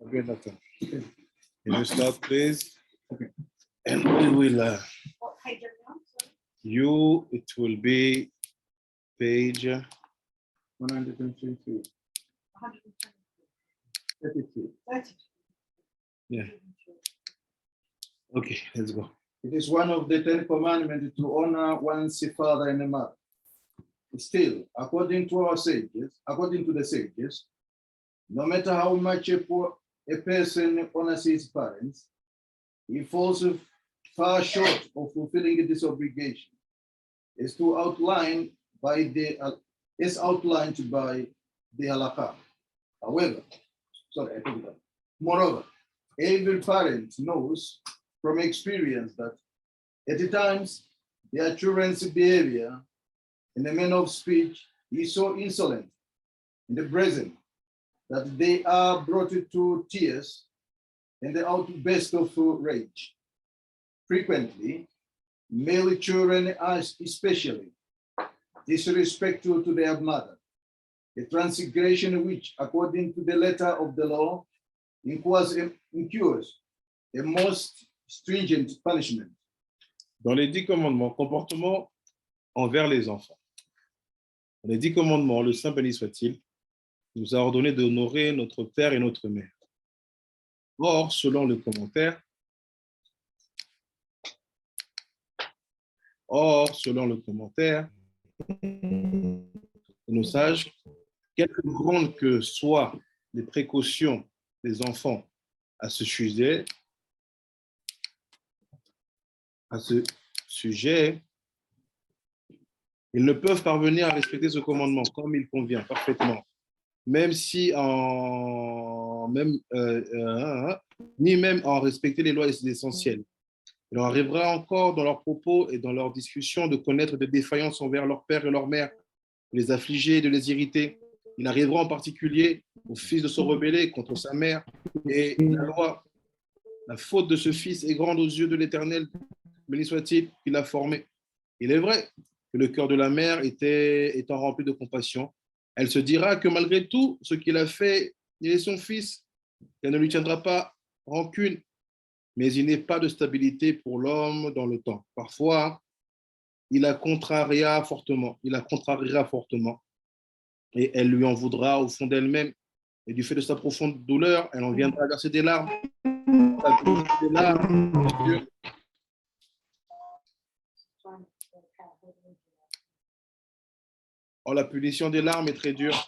Okay, Nathan. Can you start, please? Okay. And we will, What page are we on? Sorry. it will be page 123. 120. 32. 30. Yeah. Okay, let's go. It is one of the 10 commandments to honor one's father and mother. Still, according to the sages, no matter how much a person honors his parents, he falls far short of fulfilling this obligation, as outlined by the halakha. Moreover, every parent knows from experience that at times their children's behavior and the manner of speech is so insolent in the present that they are brought to tears and the outburst of rage. Frequently, male children are especially disrespectful to their mother, a transgression which, according to the letter of the law, incurs a most stringent punishment. Dans les 10 commandements, comportement envers les enfants. Dans les 10 commandements, le Saint béni soit-il, nous a ordonné d'honorer notre père et notre mère. Or, selon le commentaire, de nos sages, quelque grandes que soient les précautions des enfants à ce sujet, ils ne peuvent parvenir à respecter ce commandement comme il convient parfaitement, ni même en respecter les lois essentielles. Il leur arrivera encore dans leurs propos et dans leurs discussions de connaître des défaillances envers leur père et leur mère, de les affliger, de les irriter. Il arrivera en particulier au fils de se rebeller contre sa mère et la loi. La faute de ce fils est grande aux yeux de l'Éternel, béni soit-il, qui l'a formé. Il est vrai que le cœur de la mère étant rempli de compassion, elle se dira que malgré tout ce qu'il a fait, il est son fils, qu'elle ne lui tiendra pas rancune. Mais il n'est pas de stabilité pour l'homme dans le temps. Parfois, il la contrariera fortement, et elle lui en voudra au fond d'elle-même. Et du fait de sa profonde douleur, elle en viendra à verser des larmes. Or, la punition des larmes est très dure.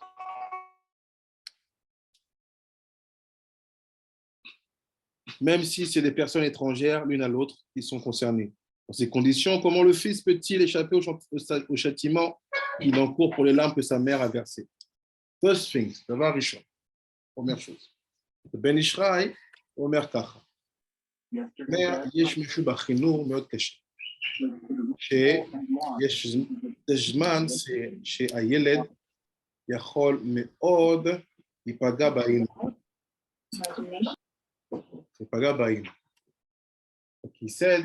Même si c'est des personnes étrangères, l'une à l'autre, qui sont concernées. Dans ces conditions, comment le fils peut-il échapper au châtiment qu'il encourt pour les larmes que sa mère a versées? First things, דבר ראשון, première chose. בן איש חי אומר ככה, יש מישהו בחינוך מאוד קשה, שיש זמן שהילד יכול מאוד להיפגע באימא. He said,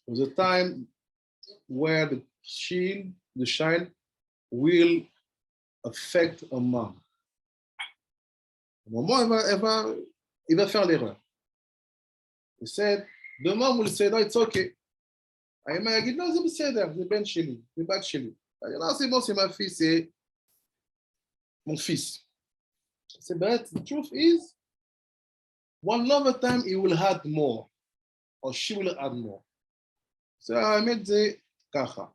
there was a time where the child will affect a mom. Au moment, il va faire l'erreur. He said, the mom will say, no, it's okay. האמא יגיד, לא, זה בסדר, זה בן שלי, זה בת שלי. לא, c'est bon, c'est ma fille, c'est mon fils. I said, but the truth is, one other time he will add more, or she will add more. So האמת זה ככה.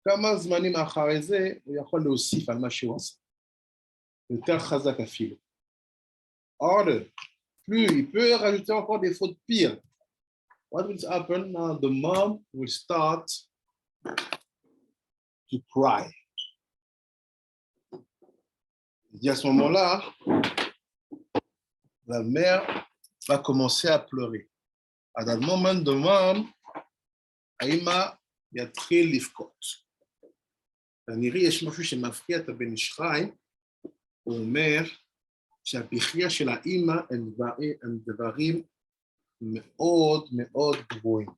כמה זמנים אחרי זה, הוא יכול להוסיף על מה שהוא עשה. יותר חזק אפילו. Or, plus, il peut rajouter encore des fautes pires. What will happen now? The mom will start to cry. Et à ce moment-là, la mère va commencer à pleurer. À ce moment, the mom, האמא יתחיל לבכות. כנראה יש משהו שמפריע את הבן איש חי, הוא אומר שהבכייה של האמא הם דברים מאוד מאוד גבוהים.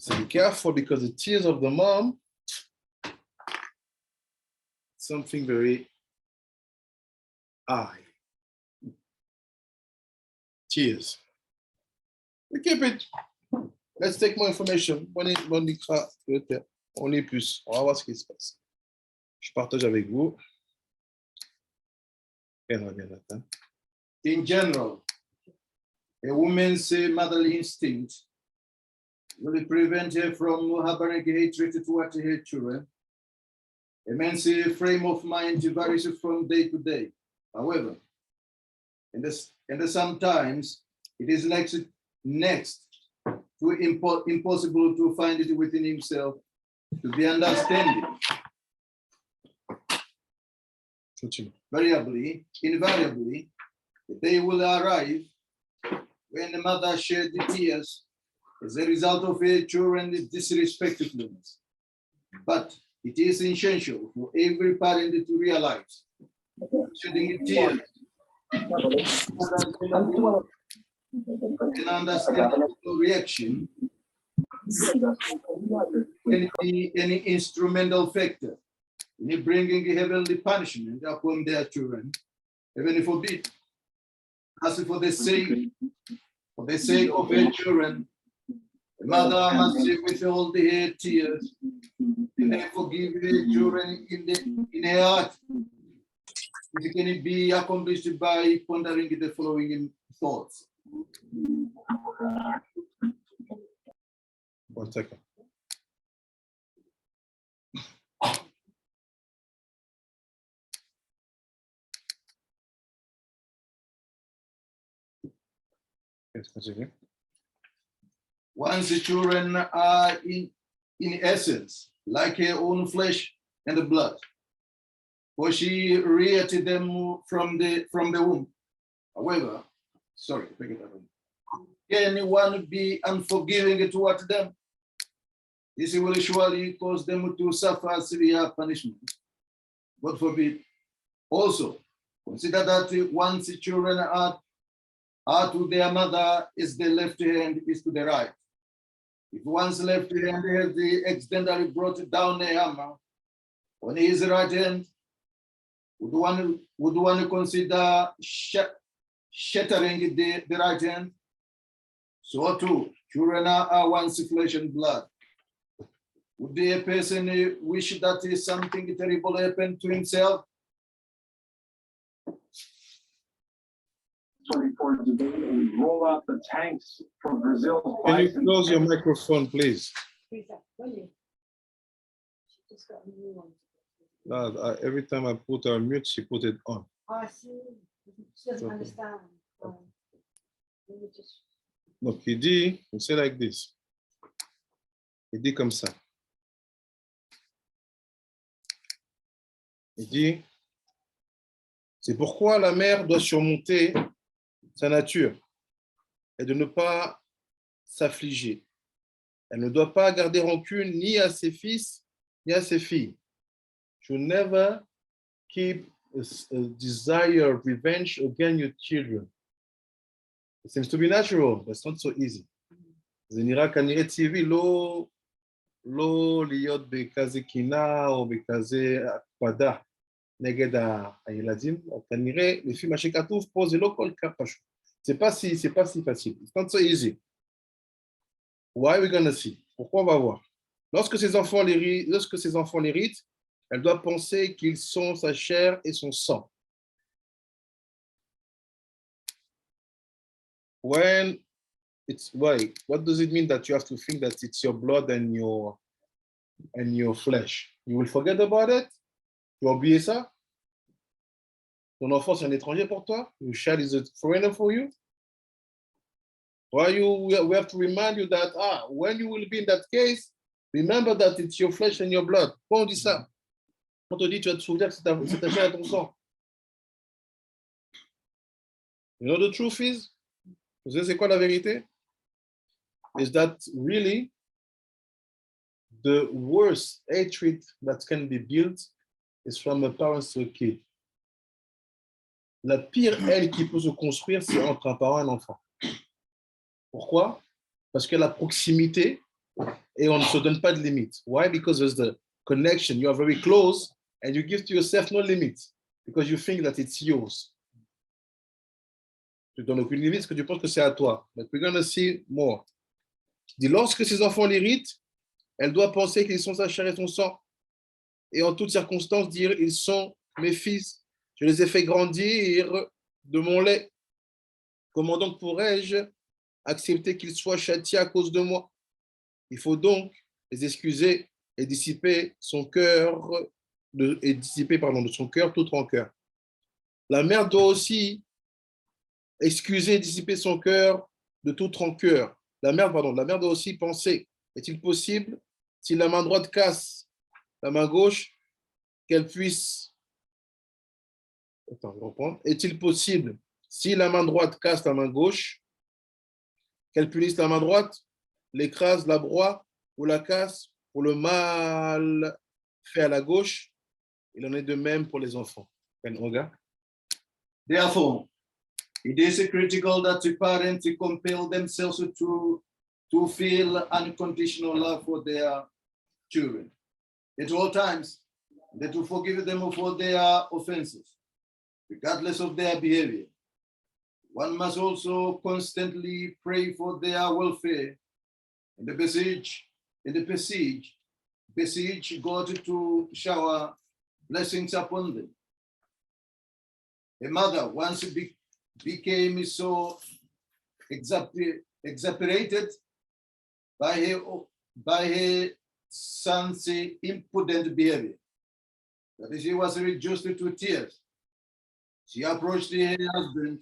So be careful because the tears of the mom, something very high. Tears. We keep it. Let's take more information. On est plus. On va voir ce qui se passe. Je partage avec vous. In general, a woman's motherly instinct will prevent her from harboring hatred toward her children. A man's frame of mind varies from day to day. However, and sometimes it is next to impossible to find it within himself to be understanding. Invariably, the day will arrive when the mother shed tears as a result of her children's disrespectfulness. But it is essential for every parent to realize shedding tears and understand the reaction can be any instrumental factor in bringing heavenly punishment upon their children, heaven forbid. As for the sake of her children, the mother must withhold her tears and then forgive her children in her heart. It can be accomplished by pondering the following thoughts. 1 second. Once the children are in essence like her own flesh and blood, for she reared them from the womb. However, can anyone be unforgiving toward them? This will surely cause them to suffer severe punishment. God forbid. Also, consider that once the children are to their mother, is the left hand is to the right. If one's left hand has accidentally brought down a hammer on his right hand, would one consider shattering the right hand? So too, children are one's flesh and blood. Would the person wish that something terrible happened to himself? Towards the day and we roll out the tanks from Brazil. Can you close your microphone, please? Every time I put her on mute, she put it on. I see. She doesn't understand. Donc, il dit, c'est like this. Il dit comme ça. Il dit, c'est pourquoi la mère doit surmonter sa nature et de ne pas s'affliger. Elle ne doit pas garder rancune ni à ses fils ni à ses filles. Should never keep a desire of revenge against your children. It seems to be natural, but it's not so easy. Zenira kanire TV lo liot bekaze kina ou bekaze kwada neged ayeladim. Kanire les filles machekatouf pose lo kol kapashu. C'est pas si facile. It's not so easy. Why are we gonna see? Pourquoi on va voir? Lorsque ses enfants l'héritent, elle doit penser qu'ils sont sa chair et son sang. When it's why, what does it mean that you have to think that it's your blood and your flesh? You will forget about it? Tu vas oublier ça? Ton enfant, c'est un étranger pour toi? Your child is a foreigner for you? Why we have to remind you that when you will be in that case, remember that it's your flesh and your blood. Pourquoi on dit ça? On te dit, tu vas te souvenir que c'est ta chair et ton sang. You know the truth is? Vous savez c'est quoi la vérité? Is that really the worst hatred that can be built is from a parent to a kid. La pire haine qui peut se construire, c'est entre un parent et un enfant. Pourquoi? Parce que la proximité et on ne se donne pas de limite. Why? Because there's the connection. You are very close and you give to yourself no limit because you think that it's yours. Je ne donne aucune limite parce que tu penses que c'est à toi. But we're going to see more. Il dit, lorsque ses enfants l'irritent, elle doit penser qu'ils sont sa chair et son sang. Et en toutes circonstances, dire, ils sont mes fils. Je les ai fait grandir de mon lait. Comment donc pourrais-je accepter qu'ils soient châtiés à cause de moi? Il faut donc les excuser et dissiper son cœur, de son cœur toute rancœur. La mère doit aussi excuser et dissiper son cœur de toute rancœur. La mère doit aussi penser, est-il possible, si la main droite casse la main gauche, qu'elle puisse... Attends, je reprends. Est-il possible, si la main droite casse la main gauche, qu'elle punisse la main droite, l'écrase, la broie ou la casse pour le mal fait à la gauche? Il en est de même pour les enfants. Therefore, it is critical that the parents compel themselves to feel unconditional love for their children. At all times, they to forgive them for their offenses, regardless of their behavior. One must also constantly pray for their welfare and beseech God to shower blessings upon them. A mother once became so exasperated by her son's impudent behavior that she was reduced to tears. She approached her husband,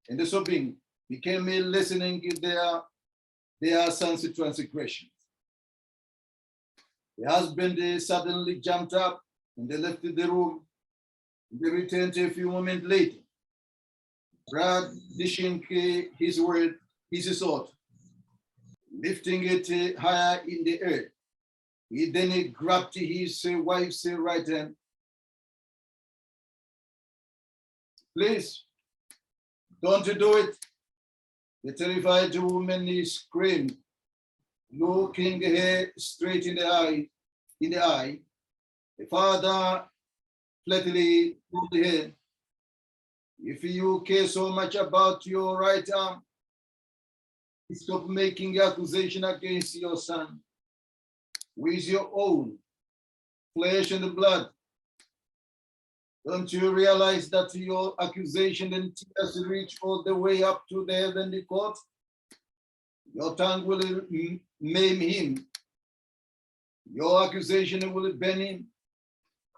and the sobbing became a lessening their son's transgressions. The husband suddenly jumped up and they left the room. They returned a few moments later, brandishing his sword, lifting it higher in the air. He then grabbed his wife's right hand. Please, don't do it. The terrified woman screamed, looking her straight in the eye. The father flatly told her, if you care so much about your right arm, stop making accusation against your son with your own flesh and blood. Don't you realize that your accusation and tears reach all the way up to the heavenly court? Your tongue will maim him. Your accusation will burn him,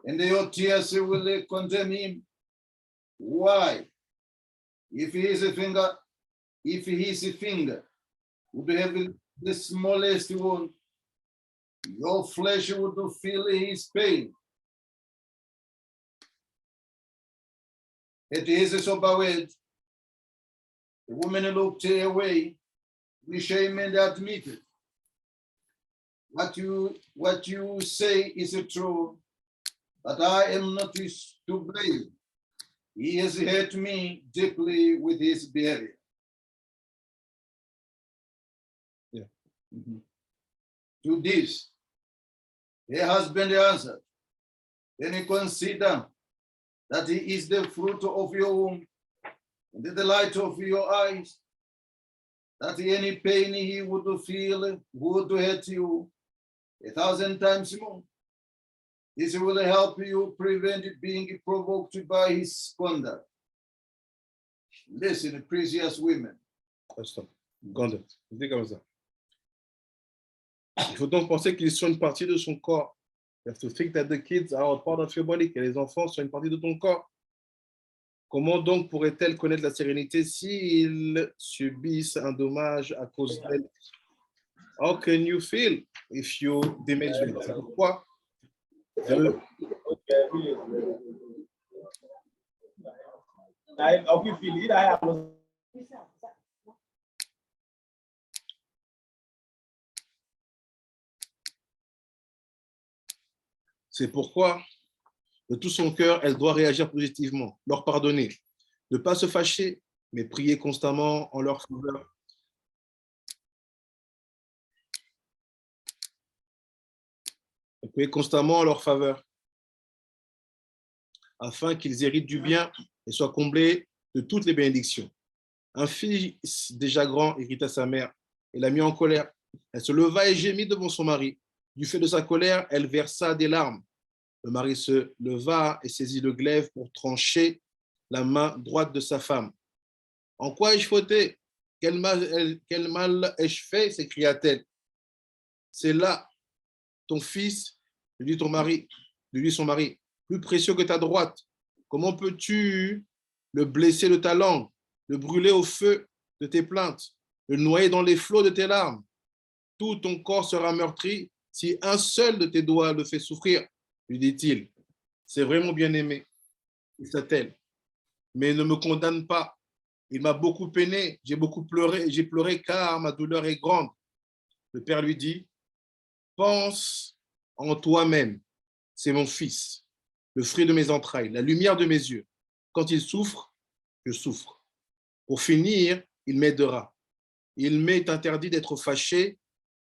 and your tears will condemn him. Why? If his finger would have the smallest wound, your flesh would feel his pain. At his sober word, the woman looked away, with shame and admitted, what you say is true, but I am not to blame. He has hurt me deeply with his behavior. Yeah. Mm-hmm. To this, her husband answered, then you consider that he is the fruit of your womb and the delight of your eyes, that any pain he would feel would hurt you 1,000 times more. This will help you prevent being provoked by his conduct. Listen, precious women. Conduct. Dis comme ça. Il faut donc penser qu'ils sont une partie de son corps. You have to think that the kids are a part of your body, que les enfants sont une partie de ton corps. Comment donc pourrait-elle connaître la sérénité s'ils subissent un dommage à cause d'elle? How can you feel if you damage them? C'est pourquoi c'est pourquoi, de tout son cœur, elle doit réagir positivement, leur pardonner, ne pas se fâcher, mais prier constamment en leur faveur. Prier constamment en leur faveur, afin qu'ils héritent du bien et soient comblés de toutes les bénédictions. Un fils déjà grand irrita sa mère et la mit en colère. Elle se leva et gémit devant son mari. Du fait de sa colère, elle versa des larmes. Le mari se leva et saisit le glaive pour trancher la main droite de sa femme. En quoi ai-je fauté? Quel mal ai-je fait? S'écria-t-elle. C'est là ton fils, lui dit son mari, plus précieux que ta droite. Comment peux-tu le blesser de ta langue, le brûler au feu de tes plaintes, le noyer dans les flots de tes larmes? Tout ton corps sera meurtri si un seul de tes doigts le fait souffrir, lui dit-il. C'est vrai, mon bien-aimé, dit-elle, mais ne me condamne pas. Il m'a beaucoup peiné, j'ai pleuré car ma douleur est grande. Le père lui dit, pense en toi-même, c'est mon fils, le fruit de mes entrailles, la lumière de mes yeux. Quand il souffre, je souffre. Pour finir, il m'aidera. Il m'est interdit d'être fâché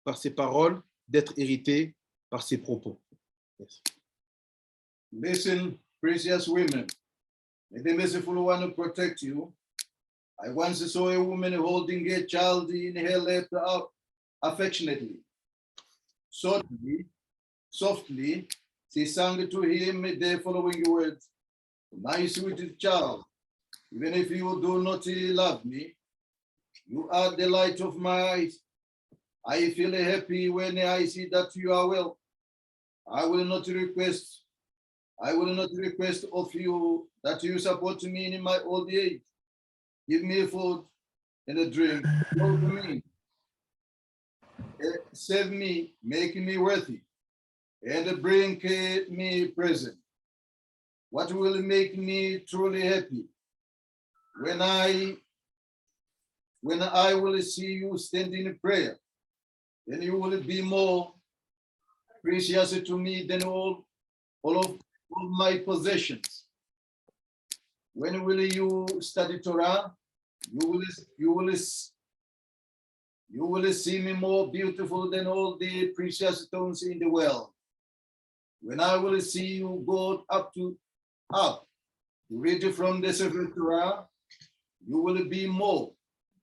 par ses paroles, d'être irrité par ses propos. Yes. Listen, precious women, may the merciful one protect you. I once saw a woman holding a child in her lap affectionately. Softly, she sang to him the following words: My sweet child, even if you do not love me, you are the light of my eyes. I feel happy when I see that you are well. I will not request of you that you support me in my old age. Give me food and a drink. Clothe me, save me, make me worthy, and bring me present. What will make me truly happy? When I will see you standing in prayer, then you will be more precious to me than all of my possessions. When will you study Torah? You will see me more beautiful than all the precious stones in the world. When I will see you go up to read from the Sefer Torah, you will be more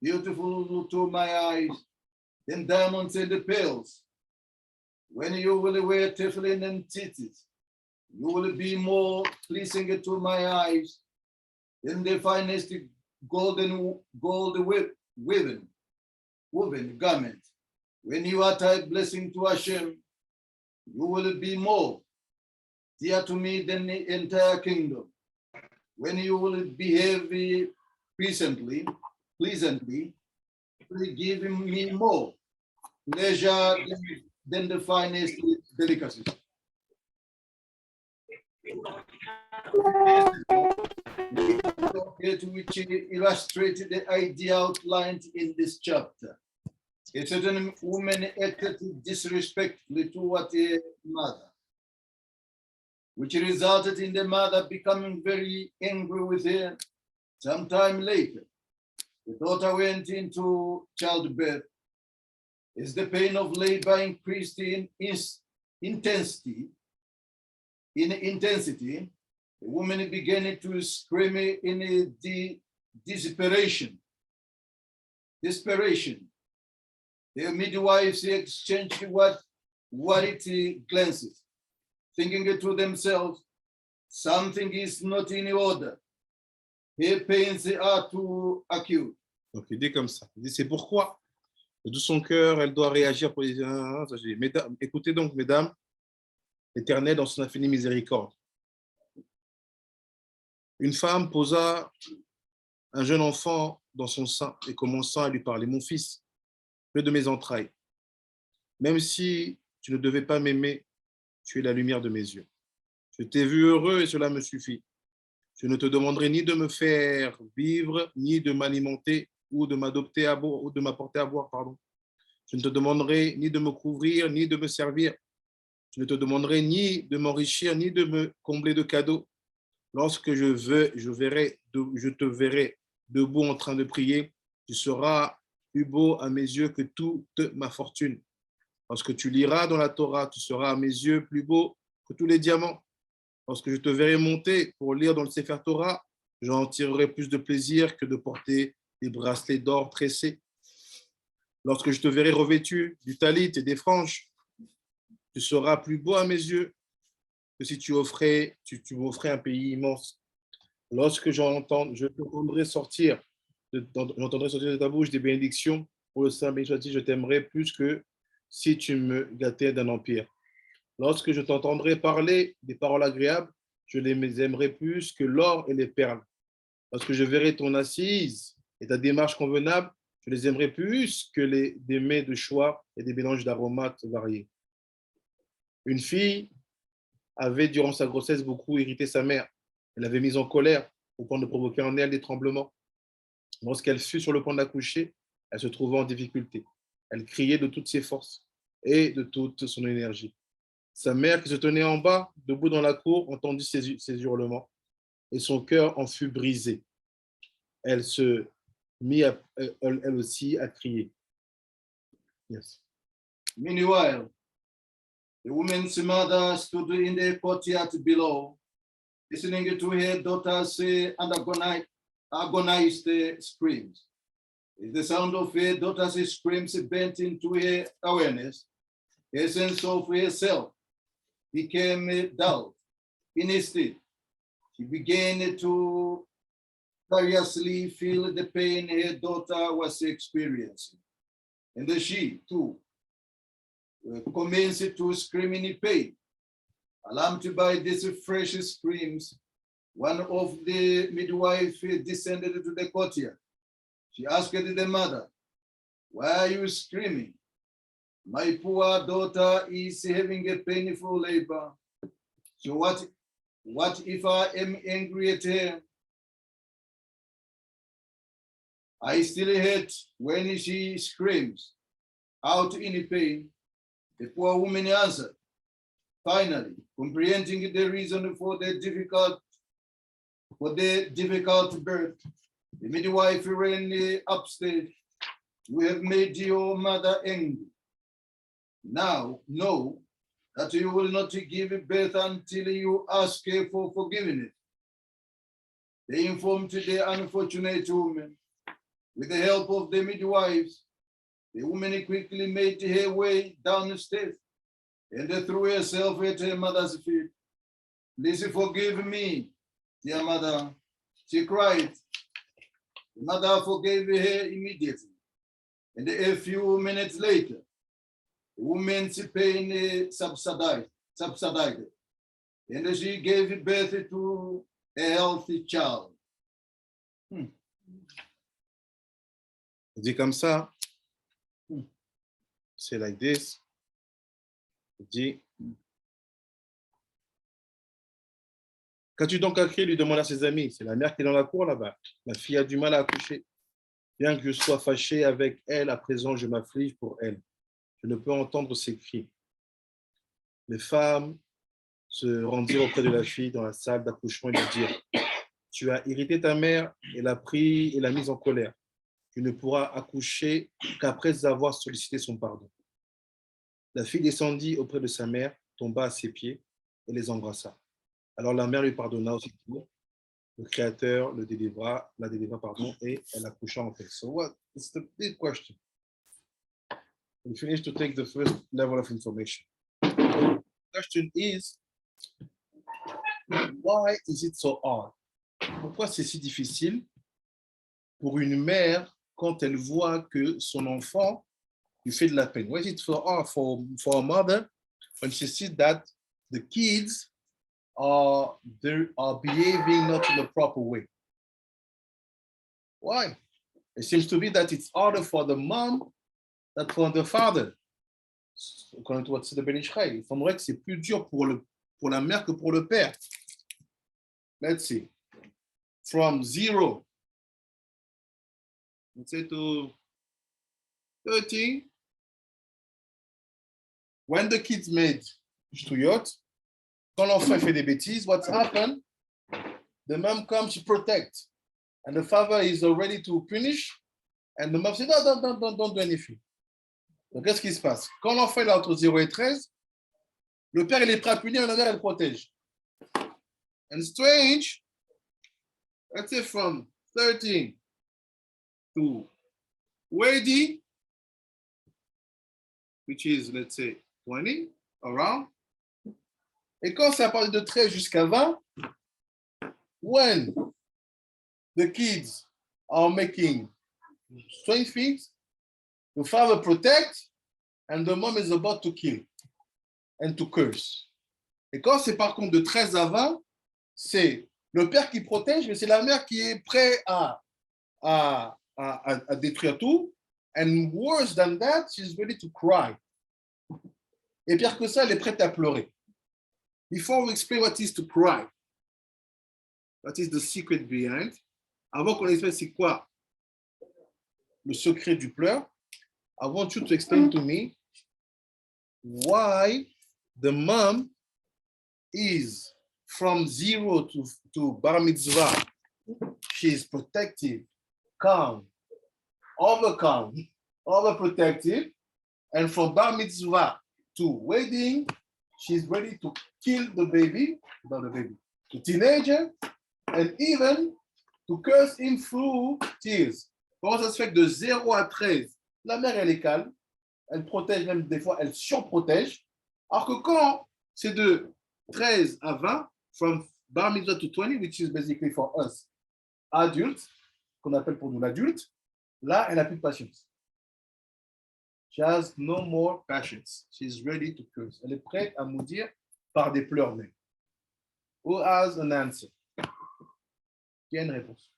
beautiful to my eyes than diamonds and pearls. When you will wear tefillin and tzitzit, you will be more pleasing to my eyes than the finest gold woven garment. When you utter blessing to Hashem, you will be more dear to me than the entire kingdom. When you will behave pleasantly, give me more pleasure than the finest delicacies. Which illustrated the idea outlined in this chapter. A certain woman acted disrespectfully toward her mother, which resulted in the mother becoming very angry with her. Sometime later, the daughter went into childbirth. As the pain of labor increased in intensity, the woman began to scream in desperation. The midwives exchanged worried glances, thinking to themselves, something is not in order. Her pains are too acute. Donc il dit comme ça. Il dit c'est pourquoi de tout son cœur elle doit réagir pour les. Mesdames, écoutez donc, mesdames, l'Éternel dans son infinie miséricorde. Une femme posa un jeune enfant dans son sein et commença à lui parler. Mon fils, le de mes entrailles, même si tu ne devais pas m'aimer, tu es la lumière de mes yeux. Je t'ai vu heureux et cela me suffit. Je ne te demanderai ni de me faire vivre, ni de m'alimenter ou de m'apporter à boire, pardon. Je ne te demanderai ni de me couvrir, ni de me servir. Je ne te demanderai ni de m'enrichir, ni de me combler de cadeaux. Lorsque je te verrai debout en train de prier, tu seras plus beau à mes yeux que toute ma fortune. Lorsque tu liras dans la Torah, tu seras à mes yeux plus beau que tous les diamants. Lorsque je te verrai monter pour lire dans le Sefer Torah, j'en tirerai plus de plaisir que de porter des bracelets d'or tressés. Lorsque je te verrai revêtu du talit et des franges, tu seras plus beau à mes yeux que si tu m'offrais un pays immense. Lorsque je t'entendrai sortir, j'entendrai sortir de ta bouche des bénédictions pour le Saint béni soit-il, je t'aimerai plus que si tu me gâtais d'un empire. Lorsque je t'entendrai parler des paroles agréables, je les aimerai plus que l'or et les perles. Lorsque je verrai ton assise et ta démarche convenable, je les aimerai plus que des mets de choix et des mélanges d'aromates variés. Une fille avait, durant sa grossesse, beaucoup irrité sa mère. Elle l'avait mise en colère au point de provoquer en elle des tremblements. Lorsqu'elle fut sur le point d'accoucher, elle se trouvait en difficulté. Elle criait de toutes ses forces et de toute son énergie. Sa mère, qui se tenait en bas, debout dans la cour, entendit ses hurlements et son cœur en fut brisé. Elle se mit, elle aussi, à crier. Yes. Meanwhile, the woman's mother stood in the courtyard below, listening to her daughter's agonized screams. The sound of her daughter's screams bent into her awareness. Her sense of herself became dull. Instead, she began to seriously feel the pain her daughter was experiencing. And she, too, commenced to scream in pain. Alarmed by these fresh screams, one of the midwives descended to the courtyard. She asked the mother, "Why are you screaming? My poor daughter is having a painful labor. So what if I am angry at her? I still hate when she screams out in pain." The poor woman answered. Finally, comprehending the reason for the difficult birth, the midwife ran upstairs. "You have made your mother angry. Now know that you will not give birth until you ask her for forgiveness." They informed the unfortunate woman. With the help of the midwives, the woman quickly made her way downstairs and threw herself at her mother's feet. "Please forgive me, dear mother," she cried. The mother forgave her immediately, and a few minutes later, the woman's pain subsided, and she gave birth to a healthy child. Dit comme ça, c'est like this. Il dit, qu'as-tu donc à crier, lui demanda à ses amis. C'est la mère qui est dans la cour là-bas. Ma fille a du mal à accoucher. Bien que je sois fâché avec elle, à présent je m'afflige pour elle. Je ne peux entendre ses cris. Les femmes se rendirent auprès de la fille dans la salle d'accouchement et lui dirent, tu as irrité ta mère et l'a pris et l'a mise en colère. Tu ne pourras accoucher qu'après avoir sollicité son pardon. La fille descendit auprès de sa mère, tomba à ses pieds et les embrassa. Alors la mère lui pardonna aussitôt. Le Créateur la délivra, et elle accoucha en paix. So what is the big question? We finished to take the first level of information. The question is, why is it so hard? Pourquoi c'est si difficile pour une mère quand elle voit que son enfant lui fait de la peine? Why is it so hard for a mother when she sees that the kids are behaving not in the proper way? Why? It seems to be that it's harder for the mom than for the father. According to what said the Ben Ish Chai, il semblerait que c'est plus dur pour la mère que pour le père. Let's see. From 0, let's say, to 13, when the kids made shtuyot, quand l'enfant fait des bêtises, what's happened? The mom comes to protect, and the father is ready to punish, and the mom says, no, don't do anything. Donc, qu'est-ce qui se passe? Quand l'enfant est entre 0 et 13, le père il est prêt à punir, et la mère elle protège. And strange, let's say from 13 to wedding, which is, let's say, 20, around. Et quand c'est à partir de 13 jusqu'à 20, when the kids are making strange things, the father protects and the mom is about to kill and to curse. Et quand c'est par contre de 13 à 20, c'est le père qui protège, mais c'est la mère qui est prête à détruire tout. And worse than that, she's ready to cry. Et pire que ça, elle est prête à pleurer. Before we explain what is to cry, what is the secret behind, avant qu'on explique c'est quoi le secret du pleur, I want you to explain to me why the mom is from 0 to bar mitzvah. She is protective, calm, overprotective, and from bar mitzvah to wedding, she's ready to kill the baby, not the baby, the teenager, and even to curse him through tears. Comment ça se fait que de 0 à 13, la mère, elle est calme, elle protège, même des fois, elle surprotège, alors que quand c'est de 13 à 20, from bar mitzvah to 20, which is basically for us, adults, qu'on appelle pour nous l'adulte, là, elle n'a plus de patience. She has no more patience. She's ready to curse. Elle est prête à mourir par des pleurs même. Who has an answer? Qui a une réponse?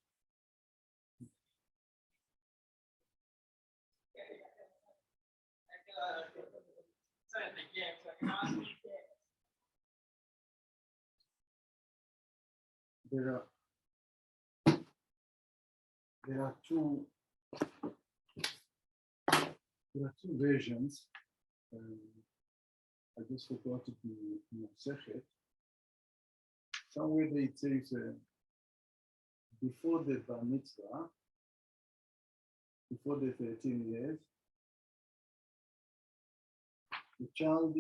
There are two versions. I just forgot to check it. Somewhere they say before the bar mitzvah, before the 13 years, the child,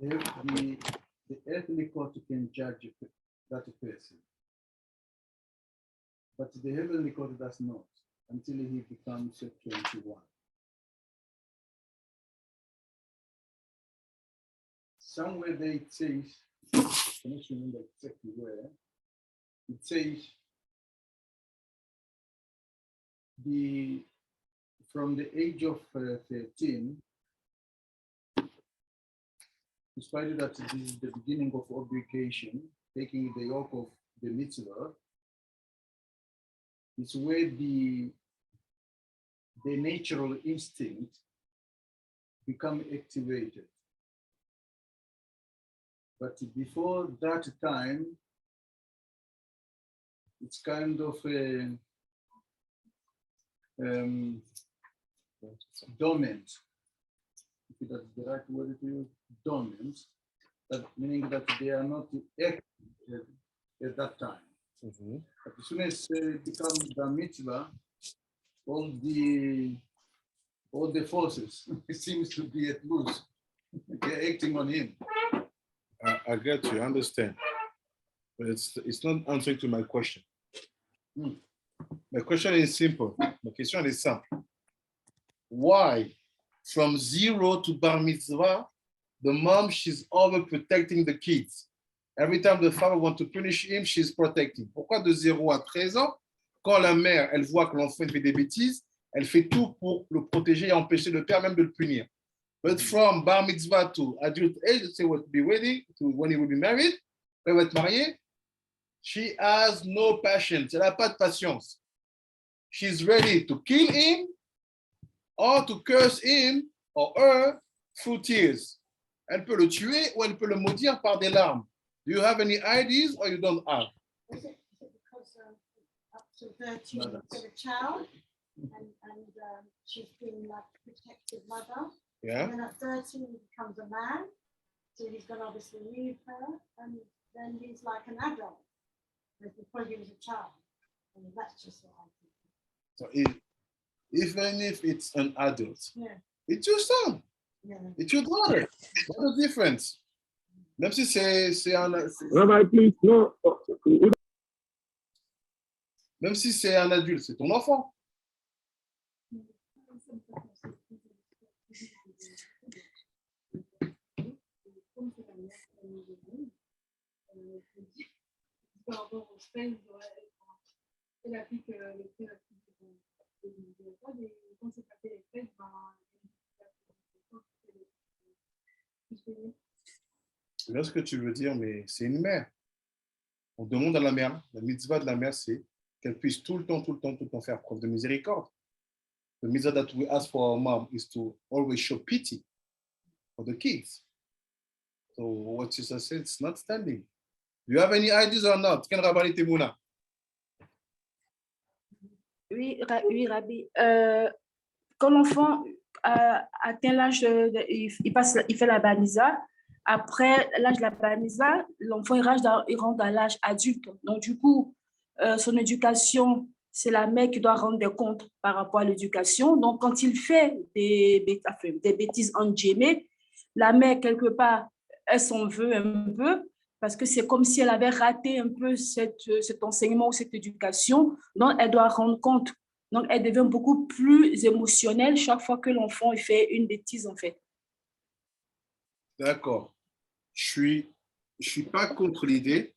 the earthly court can judge that person, but the heavenly court does not until he becomes 21. Somewhere they say, I don't remember exactly where, it says from the age of 13, despite that this is the beginning of obligation, taking the yoke of the mitzvah, it's where the natural instinct become activated. But before that time, it's kind of a dormant. If that's the right word to use, dormant. That meaning that they are not active at that time. Mm-hmm. But as soon as it becomes the mitzvah, all the forces seems to be at loose. They're acting on him. I get you, I understand. But it's not answering to my question. My question is simple. My question is simple. Why, from 0 to bar mitzvah, the mom, she's overprotecting the kids? Every time the father wants to punish him, she's protecting. Pourquoi de 0 à 13 ans, quand la mère, elle voit que l'enfant fait des bêtises, elle fait tout pour le protéger et empêcher le père même de le punir? But from bar mitzvah to adult age, say what be ready to when he will be married, quand il va être marié, she has no patience. Elle n'a pas de patience. She's ready to kill him or to curse him or her through tears. Elle peut le tuer ou elle peut le maudire par des larmes. Do you have any ideas or you don't have? Is it because up to 13 you've got a child and she's been like a protective mother? Yeah. And then at 13 he becomes a man, so he's going to obviously leave her, and then he's like an adult. Before he was a child, and that's just what I think. So even if it's an adult, yeah, it's your son, yeah, it's your daughter. What's the difference? Même si c'est un. Rabbi, please, no. Même si c'est un adulte, c'est ton enfant. C'est bien ce que tu veux dire, mais c'est une mère. On demande à la mère, la mitzvah de la mère, c'est qu'elle puisse tout le temps faire preuve de miséricorde. The mitzvah that we ask for our mom is to always show pity for the kids. So what Jesus said, it's not standing. Do you have any ideas or not? Ken Rabbi Timouna? Oui, Rabbi. Quand l'enfant atteint l'âge, il fait la banisa. Après l'âge de la banisa, l'enfant il rentre dans l'âge adulte. Donc, du coup, son éducation, c'est la mère qui doit rendre des comptes par rapport à l'éducation. Donc, quand il fait des bêtises en guillemets, la mère, quelque part, elle s'en veut un peu parce que c'est comme si elle avait raté un peu cet enseignement ou cette éducation. Donc, elle doit rendre compte. Donc, elle devient beaucoup plus émotionnelle chaque fois que l'enfant fait une bêtise, en fait. D'accord. Je suis pas contre l'idée,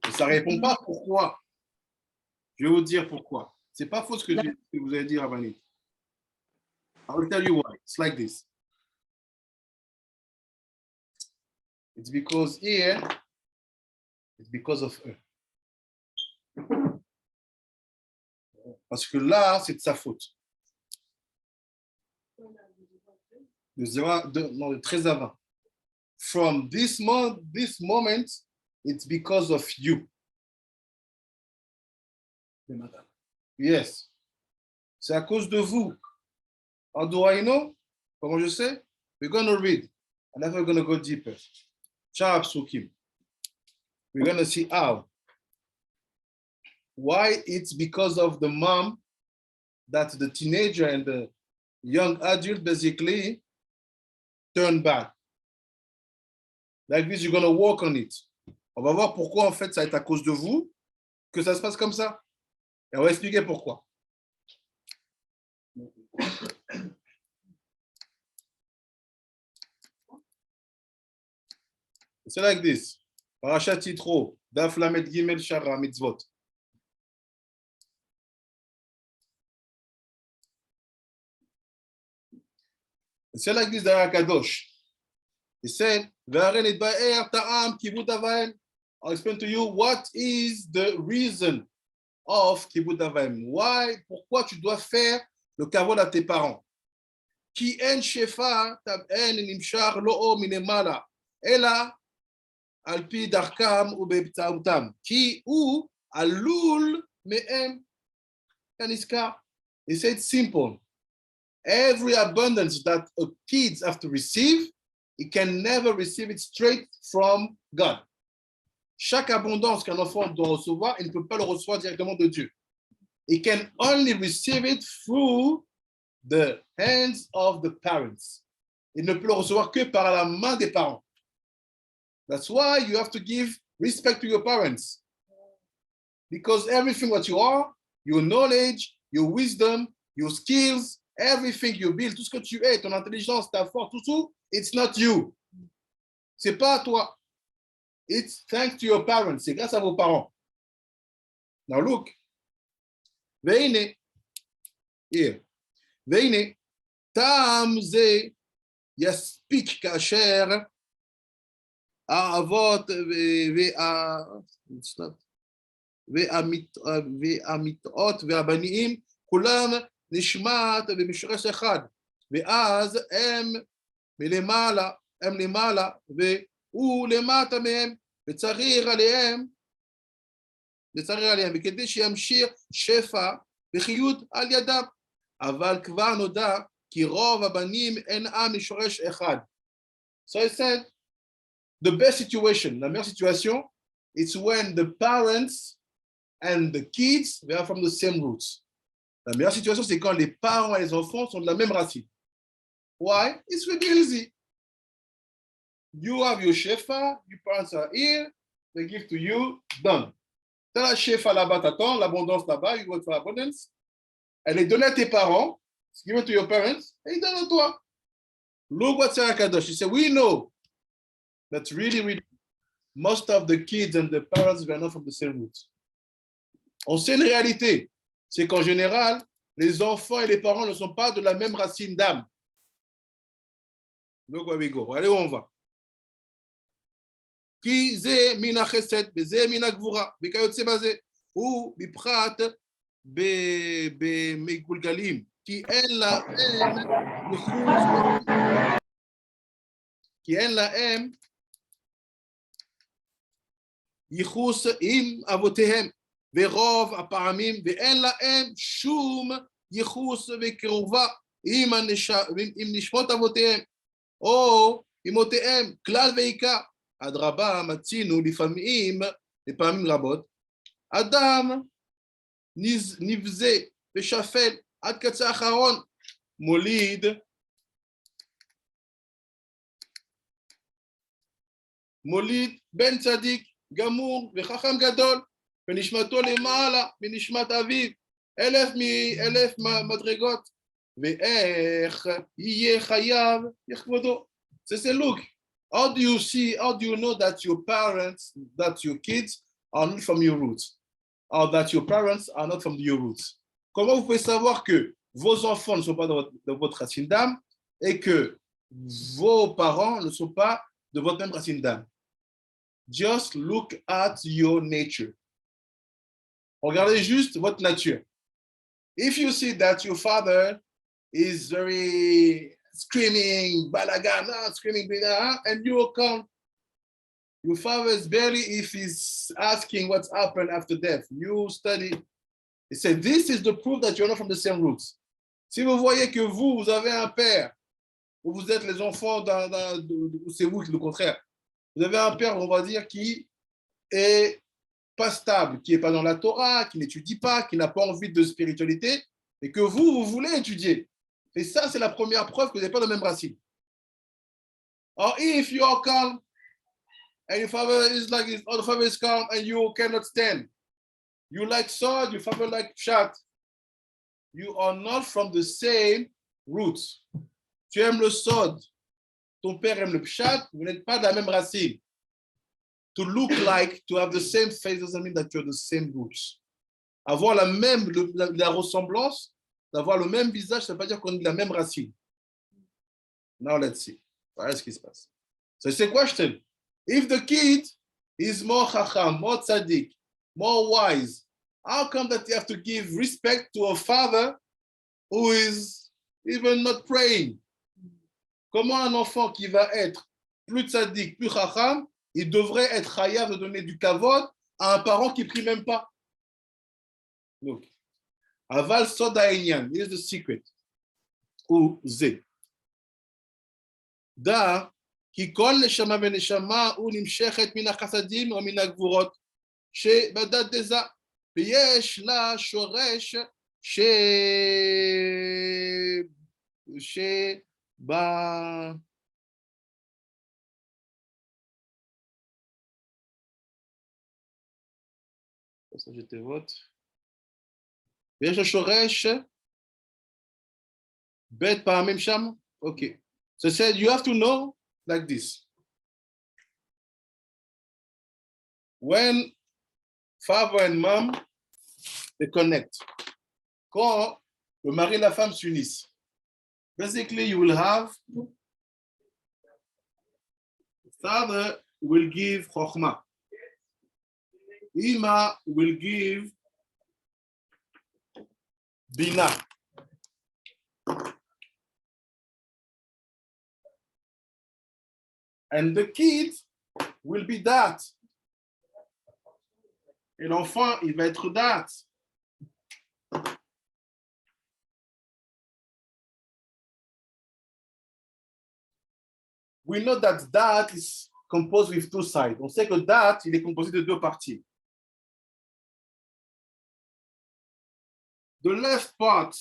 mais ça répond pas pourquoi. Je vais vous dire pourquoi. C'est pas faux ce que vous avez dit, Rabbani. I will tell you why. It's like this. It's because here, it's because of her. Parce que là, c'est de sa faute. De 13 à 20. From this moment, it's because of you. Yes. C'est à cause de vous. How do I know? Comment je sais? We're going to read. And then we're going to go deeper. Sharp Sukim. We're going to see how. Why it's because of the mom that the teenager and the young adult basically turn bad. Like this, you're going to work on it. On va voir pourquoi en fait ça est à cause de vous que ça se passe comme ça. Et on va expliquer pourquoi. C'est like this. Parashat Yitro, Daf Lamed Gimel Shara Mitzvot. It's like this, Dara Kadosh. He said, I'll explain to you what is the reason of Kibud Avaim. Why, pourquoi tu dois faire le kavod à tes parents. Ki en shefa tab en nimshar lo'o minemala. Ela alpi darkam ou bebtautam. Ki ou alul me'em kaniska. He said simple. Every abundance that a kids have to receive, he can never receive it straight from God. Chaque abondance qu'un enfant doit recevoir, il ne peut pas le recevoir directement de Dieu. He can only receive it through the hands of the parents. Il ne peut le recevoir que par la main des parents. That's why you have to give respect to your parents. Because everything what you are, your knowledge, your wisdom, your skills, everything you build, tout ce que tu es, ton intelligence, ta force, tout, it's not you. C'est pas à toi. It's thanks to your parents. C'est grâce à vos parents. Now look. Veine. Here. Veine. Tam ze yaspik kasher האבות והמיטות והבניים, כולם נשמעת במשורש אחד, ואז הם למעלה והוא למטה מהם, וצריך עליהם, וכדי שימשיך שפע וחיות על ידם. אבל כבר נודע כי רוב הבנים אין משורש אחד. So I said, the best situation, la meilleure situation, it's when the parents and the kids, they are from the same roots. La meilleure situation, c'est quand les parents et les enfants sont de la même racine. Why? It's really easy. You have your shefa, your parents are here, they give to you, done. Tu as la shefa là-bas, t'attends, l'abondance là-bas, you go for abundance. Elle est donnée à tes parents, it's given to your parents, et ils donnent à toi. Look what's in Kadosh. You say, we know that really, most of the kids and the parents were not from the same roots. On sait une réalité, c'est qu'en général, les enfants et les parents ne sont pas de la même racine d'âme. Look where we go. Allez où on va. Ki ze mina chesed, ze mina gvura, bikayotse baze, ou biprat be megulgalim, ki en la yichus im avotehem, verov apamim, ve'en lahem shum yichus ve'keruva im nishmot avotehem, או אמותיהם, כלל ועיקר, אדרבה, מצינו לפעמים רבות, אדם נבזה ושפל עד קצה האחרון, מוליד בן צדיק גמור וחכם גדול, ונשמתו למעלה מנשמת אביו, אלף מדרגות, ואיך יהיה חייו יכבודו. זה look, how do you know that your parents, that your kids are not from your roots, or that your parents are not from your roots? Comment vous pouvez savoir que vos enfants ne sont pas de votre racine d'âme et que vos parents ne sont pas de votre même racine d'âme? Just look at your nature. Regardez juste votre nature. If you see that your father is very screaming, balagan, screaming, and you will come. Your father is barely if he's asking what's happened after death. You study. He said, this is the proof that you're not from the same roots. Si vous voyez que vous avez un père, ou vous êtes les enfants c'est vous qui le contraire. Vous avez un père, on va dire, qui est pas stable, qui n'est pas dans la Torah, qui n'étudie pas, qui n'a pas envie de spiritualité, et que vous voulez étudier. Et ça, c'est la première preuve que vous n'avez pas la même racine. Or if you are calm, and your father is like this, or the father is calm, and you cannot stand, you like Sod, your father like Pshat, you are not from the same roots. Tu aimes le Sod, ton père aime le Pshat, vous n'êtes pas de la même racine. To look like, to have the same face doesn't mean that you're the same roots. Avoir la ressemblance, d'avoir le même visage, ça ne veut pas dire qu'on est de la même racine. Now let's see. Voilà ce qui se passe. So it's a question. If the kid is more chacham, more tzaddik, more wise, how come that you have to give respect to a father who is even not praying? Comment un enfant qui va être plus tzaddik, plus chacham, il devrait être chayav de donner du kavod à un parent qui ne prie même pas? Look. Aval sod ha'inyan, here's the secret. Ou ze. Da, ki kol neshama v'neshama u nimshechet min ha'chasadim o min ha'gvurot, shebadat deza, ויש לה שורש ויש לה שורש בית פעמים שם? Okay. So it said you have to know like this. When father and mom, they connect. Quand le mari et la femme s'unissent, basically you will have father will give chokhmah. Ima will give bina. And the kid will be that. Et l'enfant, il va être that. We know that that is composed with two sides. On sait que that, il est composé de deux parties. The left part,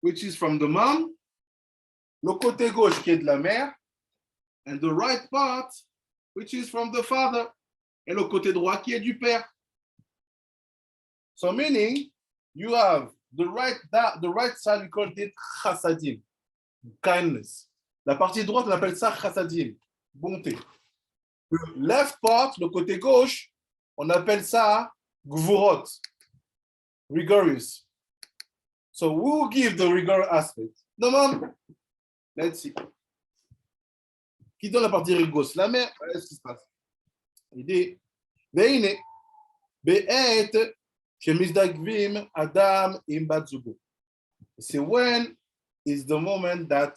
which is from the mom, le côté gauche qui est de la mère, and the right part, which is from the father, et le côté droit qui est du père. So meaning, you have the right side, we call it chassadim, kindness. La partie droite, on appelle ça chassadim, bonté. Le left part, le côté gauche, on appelle ça gvurot, rigorous. So who will give the rigorous aspect? The mom. Let's see. Qui donne la partie rigorous? La mère. Qu'est-ce qui se passe? Il dit, Veine, be'et, shemizdagvim adam im bat zugo. C'est when is the moment that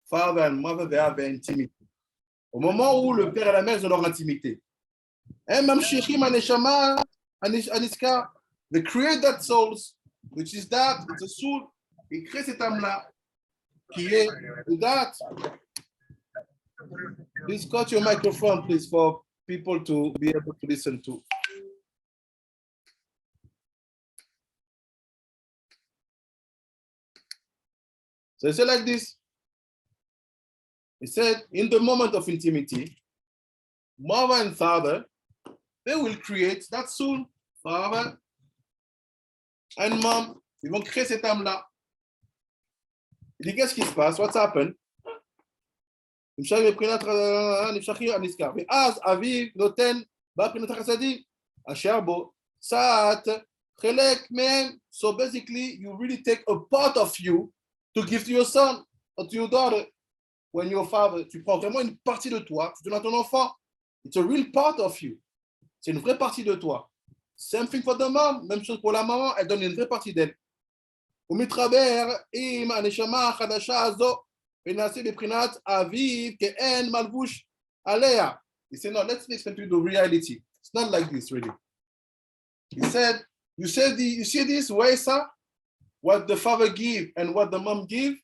father and mother, they have their intimity. Au moment où le père et la mère ont leur intimité. They create that souls, which is that, it's a soul. Ils créent cette âme-là, qui est that. Please cut your microphone, please, for people to be able to listen to. So it's like this. He said, in the moment of intimity, mother and father, they will create that soul. Father and mom, ils vont créer cette âme-là. Il dit, qu'est-ce qui se passe? What's happened? So basically, you really take a part of you to give to your son or to your daughter. When your father, tu prends vraiment une partie de toi, tu donnes à ton enfant. It's a real part of you. C'est une vraie partie de toi. Same thing for the mom. Même chose pour la maman, elle donne une vraie partie d'elle. ומתחבר עם הנשמה החדשה הזו ונעשה בבחינת אביו כאין מלבוש עליה. He said, no, let's explain to you the reality. It's not like this, really. He said, you see this way, sir? What the father give and what the mom give,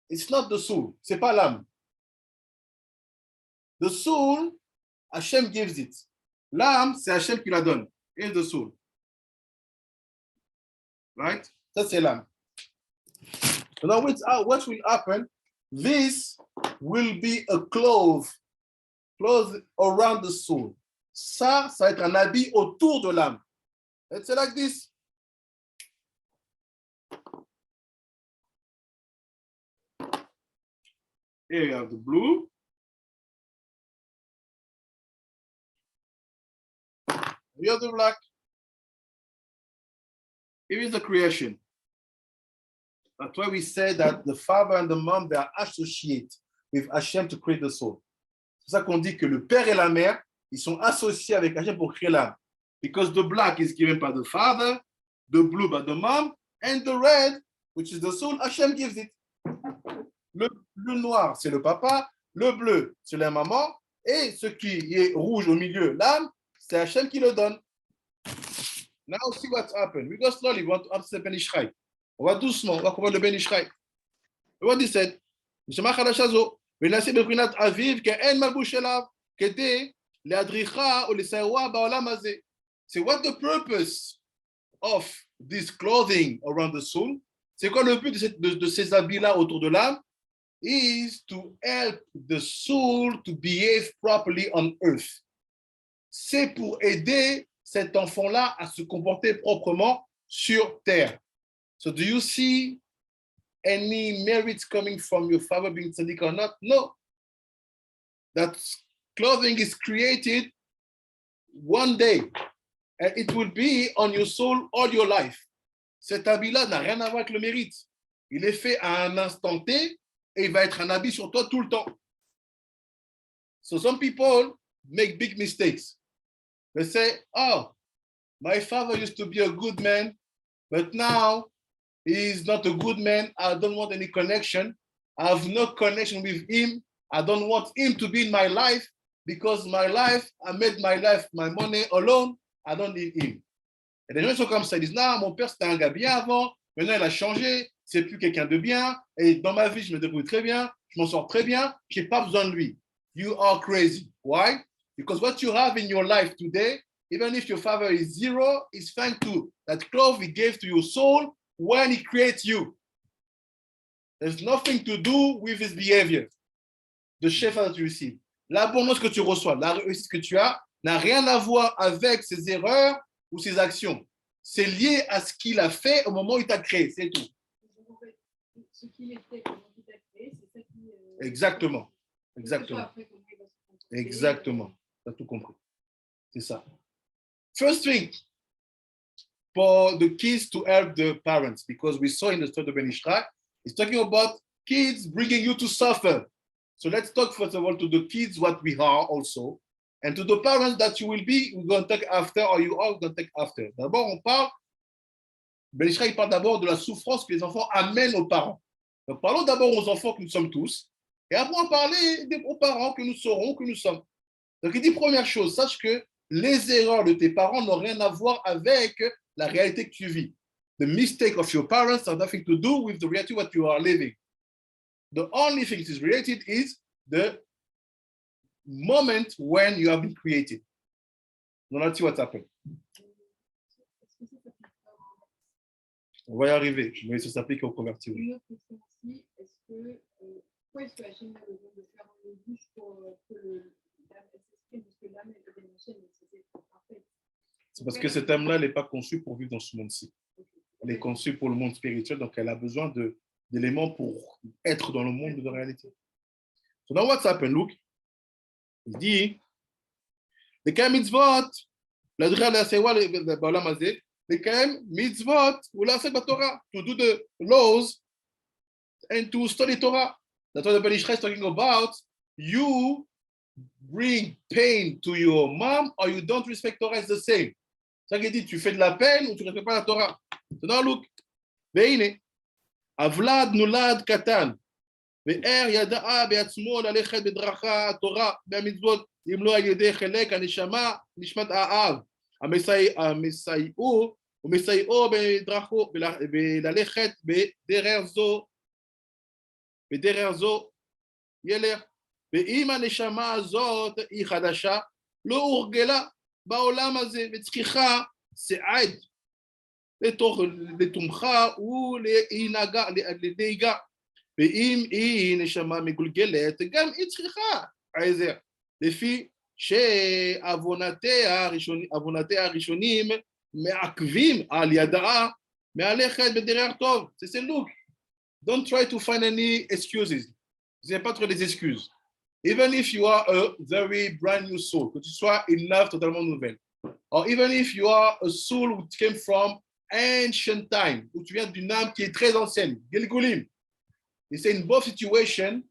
it's not the soul. C'est pas l'âme. The soul, Hashem gives it. L'âme, c'est Hashem qui la donne. Here's the soul. Right? Ça, c'est l'âme. So now what will happen? This will be a cloth around the soul. Ça va être un habit autour de l'âme. It's like this. Here you have the blue. Here the black. Here is the creation. That's why we say that the father and the mom, they are associated with Hashem to create the soul. C'est ça qu'on dit que le père et la mère, ils sont associés avec Hashem pour créer l'âme. Because the black is given by the father, the blue by the mom, and the red, which is the soul, Hashem gives it. Le noir, c'est le papa, le bleu, c'est la maman, et ce qui est rouge au milieu, l'âme, c'est Hashem qui le donne. Now see what's happened. We go slowly, we want to answer the Ben Ishchai. On va doucement, on va comprendre le Ben Ishchai. What he said, נשמה חדשה זו, ונעשה בבחינת אביו כאין מלבוש אליו, כדי להדריכה ולסייעה בעולם הזה. So what the purpose of this clothing around the soul? C'est quoi le but de ces habits-là autour de l'âme? Is to help the soul to behave properly on earth. C'est pour aider cet enfant-là à se comporter proprement sur terre. So do you see any merits coming from your father being tzaddik or not? No. That clothing is created one day and it will be on your soul all your life. Cet habit-là n'a rien à voir avec le mérite. Il est fait à un instant T et il va être un habit sur toi tout le temps. So some people make big mistakes. They say, oh, my father used to be a good man, but now he's not a good man. I don't want any connection. I have no connection with him. I don't want him to be in my life because my life, I made my life, my money alone. I don't need him. Et les gens sont comme ça, ils disent, non, mon père c'était un gars bien avant, maintenant il a changé, c'est plus quelqu'un de bien, et dans ma vie je me débrouille très bien, je m'en sors très bien, j'ai pas besoin de lui. You are crazy. Why? Because what you have in your life today, even if your father is zero, is thanks to that clothes he gave to your soul when he creates you. There's nothing to do with his behavior. The shefa that you receive. L'abondance que tu reçois, la réussite que tu as, n'a rien à voir avec ses erreurs ou ses actions. c'est lié à ce qu'il a fait au moment où il t'a créé, c'est tout. Ce qu'il était, comment il t'a créé, c'est ça qui... Exactement. Exactement. Exactement. Tu as tout compris. C'est ça. First thing, for the kids to help the parents, because we saw in the story of Ben Ishrak, it's talking about kids bringing you to suffer. So let's talk first of all to the kids what we are also, and to the parents that you will be, we're going to take after, or you are going to take after. D'abord, on parle, Ben Ishrak, il parle d'abord de la souffrance que les enfants amènent aux parents. Donc parlons d'abord aux enfants que nous sommes tous, et après on va parler aux parents que nous serons, que nous sommes. Donc il dit première chose, sache que les erreurs de tes parents n'ont rien à voir avec la réalité que tu vis. The mistake of your parents has nothing to do with the reality what you are living. The only thing that is related is the moment when you have been created. On va see what happened. On va y arriver, mais ça s'applique aux convertis. Une autre question aussi, pourquoi est-ce que Hachem a besoin de faire une bouche pour que l'âme s'exprime, parce que l'âme est de Hachem, c'est parfait. C'est parce que cette âme-là, elle n'est pas conçue pour vivre dans ce monde-ci. Elle est conçue pour le monde spirituel, donc elle a besoin d'éléments pour être dans le monde de la réalité. So now what's happened? Look, il dit, les Kaim mitzvot, la Dra la Sewa, Baolam Hazeh, les Kaim mitzvot, ou la Sewa Torah, to do the laws and to study Torah. That's what the Ben Ishra is talking about. You bring pain to your mom or you don't respect Torah, it's the same. Ça qui dit, tu fais de la peine ou tu ne respectes pas la Torah. So now look, והנה, Avlad nulad katan, ואר ידעה בעצמו ללכת בדרכה התורה והמצוות, אם לא על ידי חלק הנשמה, נשמת האב, המסייעו ומסייעו בדרכו, וללכת בדרך זו ילך, ואם הנשמה הזאת היא חדשה, לא הורגלה בעולם הזה, וצריכה סעד לתומכה ולנהיגה, ואם היא נשמה מגולגלת, גם היא צריכה עזר, לפי שעוונותיה הראשונים מעכבים על ידעה מהלכת בדרך טוב. C'est look, don't try to find any excuses. Vous n'avez pas trouvé des excuses. Even if you are a very brand new soul, que tu sois une âme totalement nouvelle, or even if you are a soul who came from ancient time, où tu viens d'une âme qui est très ancienne, Gilgulim. He said in both situations,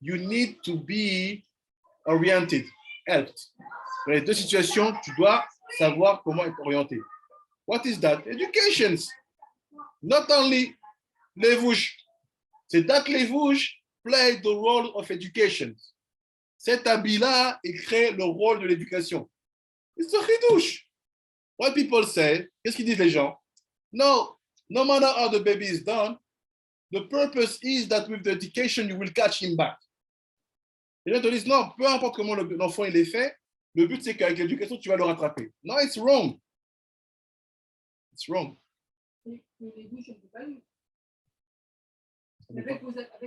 you need to be oriented, helped. Dans les deux situations, tu dois savoir comment être orienté. What is that? Education. Not only Levush. C'est that Levush play the role of education. Cet habit-là, il crée le rôle de l'éducation. It's a chidouche. What people say, qu'est-ce qu'ils disent les gens? No matter how the baby is done, the purpose is that with the education, you will catch him back. Les gens te disent, non, peu importe comment l'enfant il est fait, le but c'est qu'avec l'éducation, tu vas le rattraper. No, it's wrong. It's wrong. Les bouches, on ne peut pas lire. Avec votre action,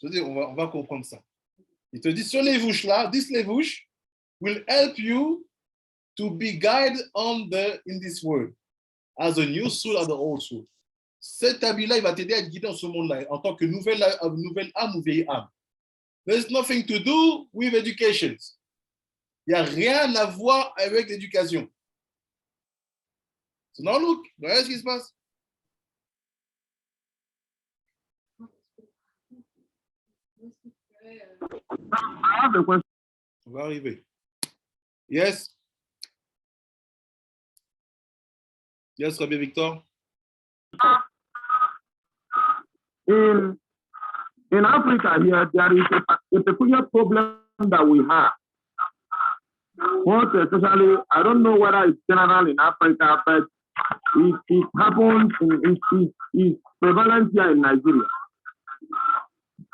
je veux dire, on va comprendre ça. Il te dit, ce levush là, this levush will help you to be guided in this world, as a new soul or the old soul. Cet habit-là, il va t'aider à être guidé dans ce monde-là, en tant que nouvelle âme ou vieille âme. There's nothing to do with education. Il n'y a rien à voir avec l'éducation. So now look, regardez ce qui se passe. On va arriver. Yes. Yes, Rabbi Victor. In Africa here, there is a peculiar problem that we have. Most especially, I don't know whether it's general in Africa, but it happens is prevalent here in Nigeria.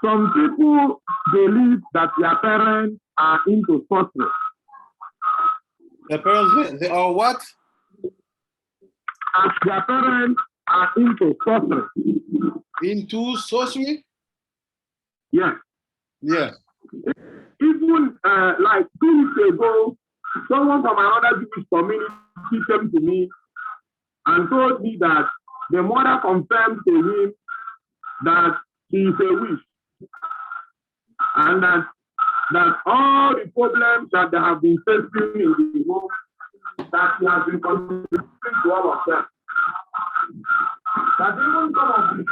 Some people believe that their parents are into sorcery. Their parents, they are what? As their parents are into sorcery. Into sorcery? Yeah. Yeah. Even like 2 weeks ago, someone from another Jewish community came to me and told me that the mother confirmed to him that he is a witch, and that all the problems that they have been facing in the home, that he has been contributing to all of them. That even some of the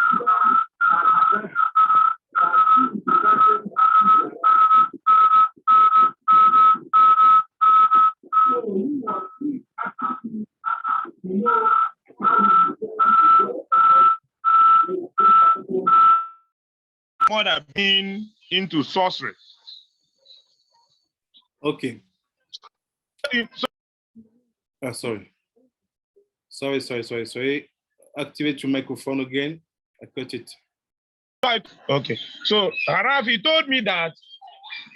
mother being into sorcery. Okay. Sorry. Activate your microphone again. I cut it. Right. Okay. So Harav, he told me that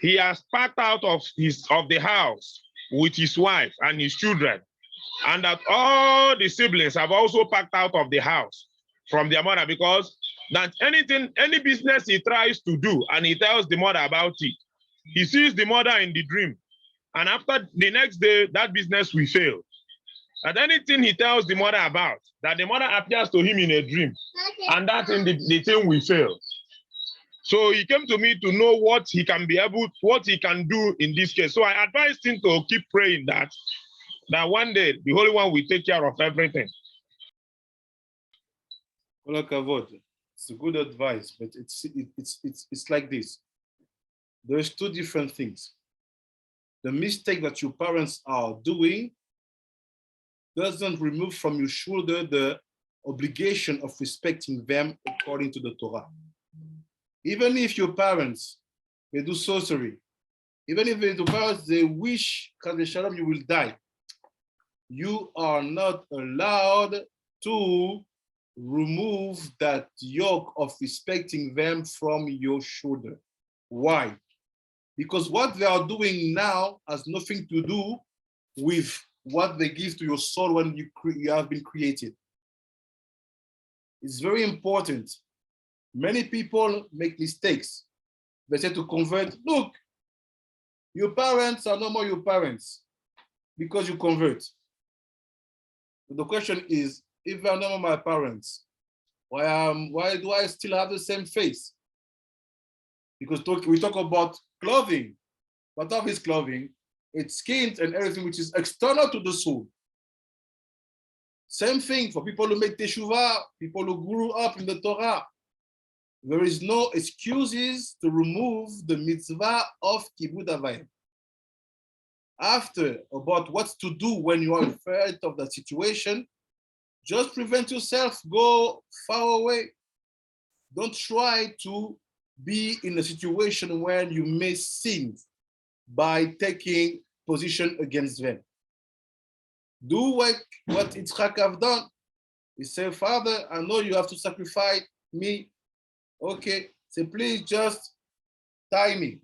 he has packed out of the house with his wife and his children, and that all the siblings have also packed out of the house from their mother, because that any business he tries to do and he tells the mother about it, he sees the mother in the dream, and after the next day that business will fail. And anything he tells the mother about, that the mother appears to him in a dream, and that in the thing will fail. So he came to me to know what he can do in this case. So I advised him to keep praying that one day the Holy One will take care of everything. It's a good advice, but it's like this. There's two different things. The mistake that your parents are doing doesn't remove from your shoulder the obligation of respecting them according to the Torah. Even if your parents, they do sorcery, even if your parents, they wish, Shalom, you will die, you are not allowed to remove that yoke of respecting them from your shoulder. Why? Because what they are doing now has nothing to do with what they give to your soul when you have been created. It's very important. Many people make mistakes. They say to convert, look, your parents are no more your parents because you convert. The question is, if they are no more my parents, why do I still have the same face? Because we talk about clothing. What of his clothing? It's skins and everything which is external to the soul. Same thing for people who make teshuvah, people who grew up in the Torah. There is no excuses to remove the mitzvah of kibud avayim. After, about what to do when you are in front of that situation, just prevent yourself, go far away. Don't try to be in a situation where you may sin by taking position against them. Do what Yitzchak have done. He said, Father, I know you have to sacrifice me. Okay, so please just tie me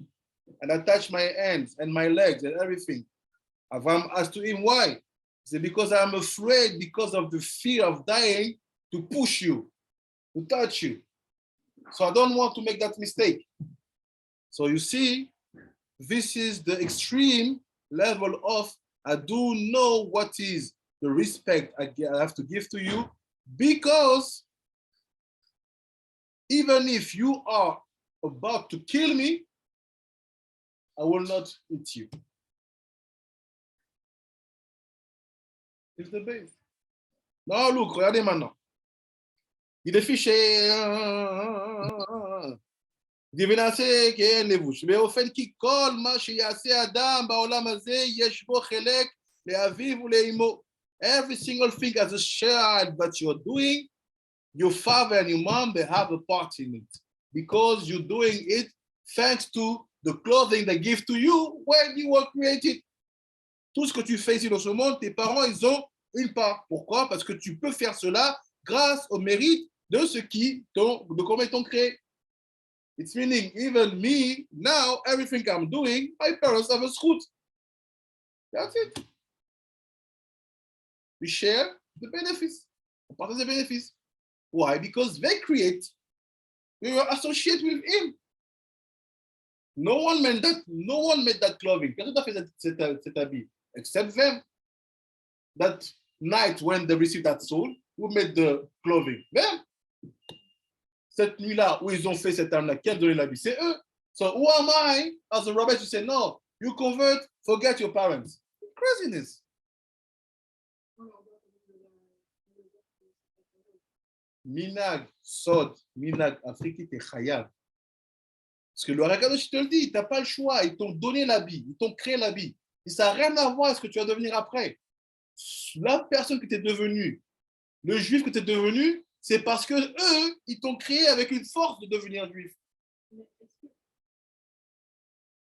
and attach my hands and my legs and everything. Avram asked to him, why? He said, because I'm afraid, because of the fear of dying, to push you, to touch you. So I don't want to make that mistake. So you see, this is the extreme level of, I do know what is the respect I have to give to you, because even if you are about to kill me, I will not eat you. It's the base. Non, look, regardez maintenant. Il est fiché. Chukei NaShim. באופן כי כל מה שיעשה אדם בעולם הזה יש בו חלק לאביו ולאמו. Every single thing as a child that you're doing, your father and your mom, they have a part in it. Because you're doing it thanks to the clothing they give to you when you were created. Tout ce que tu fais ici dans ce monde, tes parents, ils ont une part. Pourquoi? Parce que tu peux faire cela grâce au mérite de de comment ils t'ont créé. It's meaning, even me, now, everything I'm doing, my parents have a scoot. That's it. We share the benefits. On partage the benefits. Why? Because they create. We were associated with him. No one made that clothing. Personne n'a fait cet habit. except them. That night when they received that soul, who made the clothing? Them. Cette nuit-là où ils ont fait cette âme-là, qui a donné la vie? C'est eux. So who am I as a rabbi to say, no, you convert, forget your parents? Craziness. Minag, Sod, Minag, Afrique, t'es chayav. Parce que le Rakadosh, te le dit, tu n'as pas le choix. Ils t'ont donné l'habit, ils t'ont créé l'habit. Et ça n'a rien à voir avec ce que tu vas devenir après. La personne que tu es devenue, le juif que tu es devenu, c'est parce que eux, ils t'ont créé avec une force de devenir juif.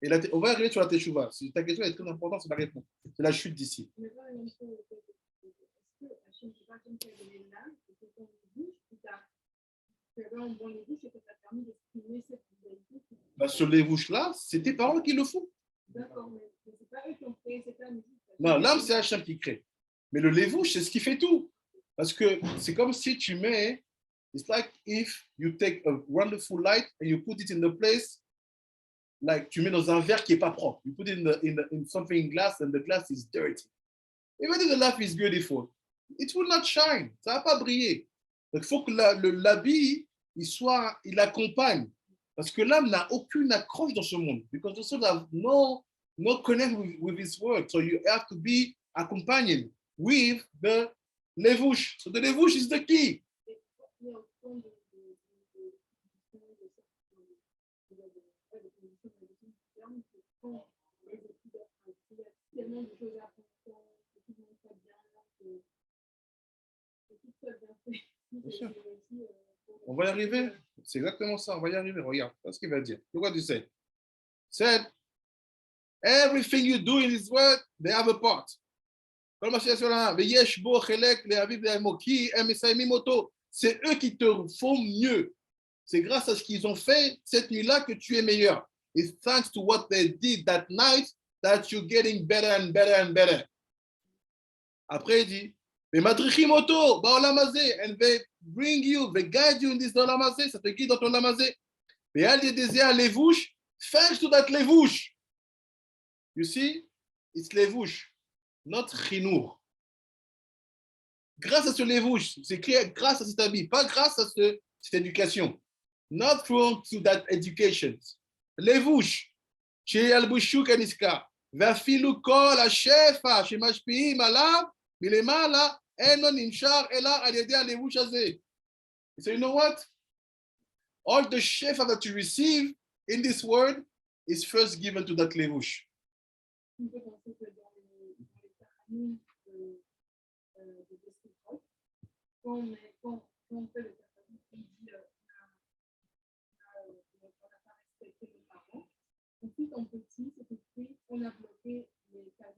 Et là, on va arriver sur la teshuva. Ta question est très importante, c'est la réponse. C'est la chute d'ici. Bah, sur les bouches là, c'est tes parents qui le font. D'accord, mais c'est pas eux qui ont créé cette âme. Non, l'âme, c'est Hachem qui crée. Mais le Levush, c'est ce qui fait tout. Parce que c'est comme si tu mets, it's like if you take a wonderful light and you put it in the place, like tu mets dans un verre qui n'est pas propre. You put it in something in glass and the glass is dirty. Even if the life is beautiful, it will not shine. Ça ne va pas briller. Donc, il faut que l'habit, il accompagne. Parce que l'âme n'a aucune accroche dans ce monde. Because the soul has no connection with his word. So you have to be accompanied with the levush. So the levush is the key. Bien sûr. On va y arriver. C'est exactement ça. On va y arriver. Regarde, c'est ce qu'il va dire. Look what he said. Said, everything you do in his word, they have a part. C'est eux qui te font mieux. C'est grâce à ce qu'ils ont fait cette nuit-là que tu es meilleur. It's thanks to what they did that night that you're getting better and better and better. Après, il dit, and they bring you, they guide you in this olamazé, ça te guide dans ton olamazé. Mais al yedezeh levush, thanks to that levush. You see, it's levush, not chinour. Grâce à ce levush, c'est clair, grâce à cet habit, pas grâce à cette éducation. Not from to that education. Levush, שיילבשו כנזכר, ואפילו כל השפע שמשפיעים עליו מלמעלה אינו ננשר אלא על ידי הלבוש הזה. So you know what? All the shefa that you receive in this word is first given to that levush.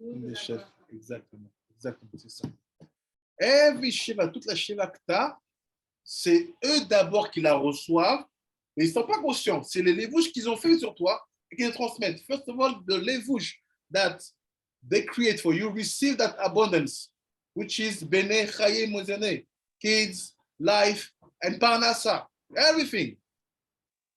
Les chefs, exactement, c'est ça. Every shiva, toute la shiva que tu as, c'est eux d'abord qui la reçoivent, mais ils ne sont pas conscients. C'est les levush qu'ils ont fait sur toi et qu'ils les transmettent. First of all, the levush that they create for you, receive that abundance, which is bene chaye mozene, kids, life, and parnasa, everything.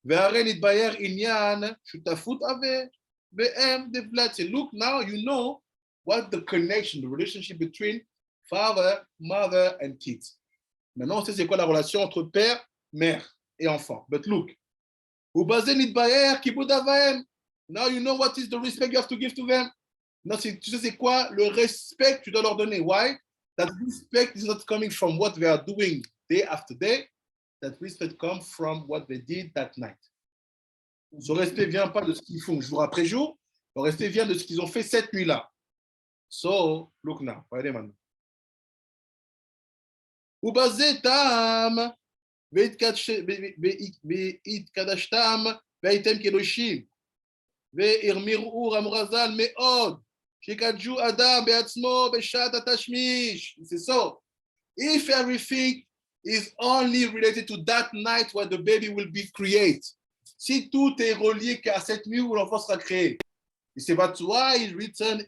והרי נתבהר עניין שותפות אבה ואם דבלת. Look, now you know what the connection, the relationship between father, mother, and kids. Maintenant, on sait c'est quoi la relation entre père, mère et enfant. But look, ובזה נתבהר כיבוד אביהם. Now you know what is the respect you have to give to them. Now, tu sais c'est quoi le respect que tu dois leur donner. Why? That respect is not coming from what they are doing day after day. That respect comes from what they did that night. Ce respect vient pas de ce qu'ils font jour après jour. Le respect vient de ce qu'ils ont fait cette nuit-là. So, look now. Regardez maintenant. ובזה טעם והתקדשתם והייתם קדושים והרמירו המורזל מאוד שיקדשו אדם בעצמו בשעת התשמיש. C'est so. If everything is only related to that night where the baby will be created. Si tout est relié qu'à cette nuit où l'enfant sera créé. C'est that's why it's written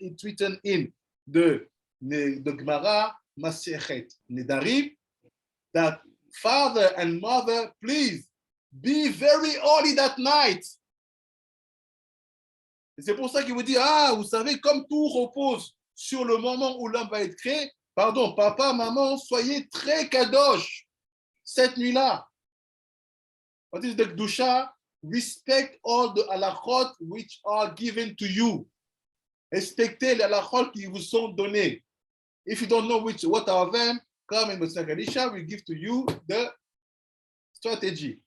in the Gemara Masechet Nedarim that father and mother, please be very early that night. Et c'est pour ça qu'il vous dit, ah, vous savez, comme tout repose sur le moment où l'homme va être créé. Pardon, papa, maman, soyez très kadosh cette nuit-là. What is the Kedusha? Respect all the halachot which are given to you. Respectez les halachot qui vous sont donnés. If you don't know what are them, come and Moshe Kadisha will give to you the strategy.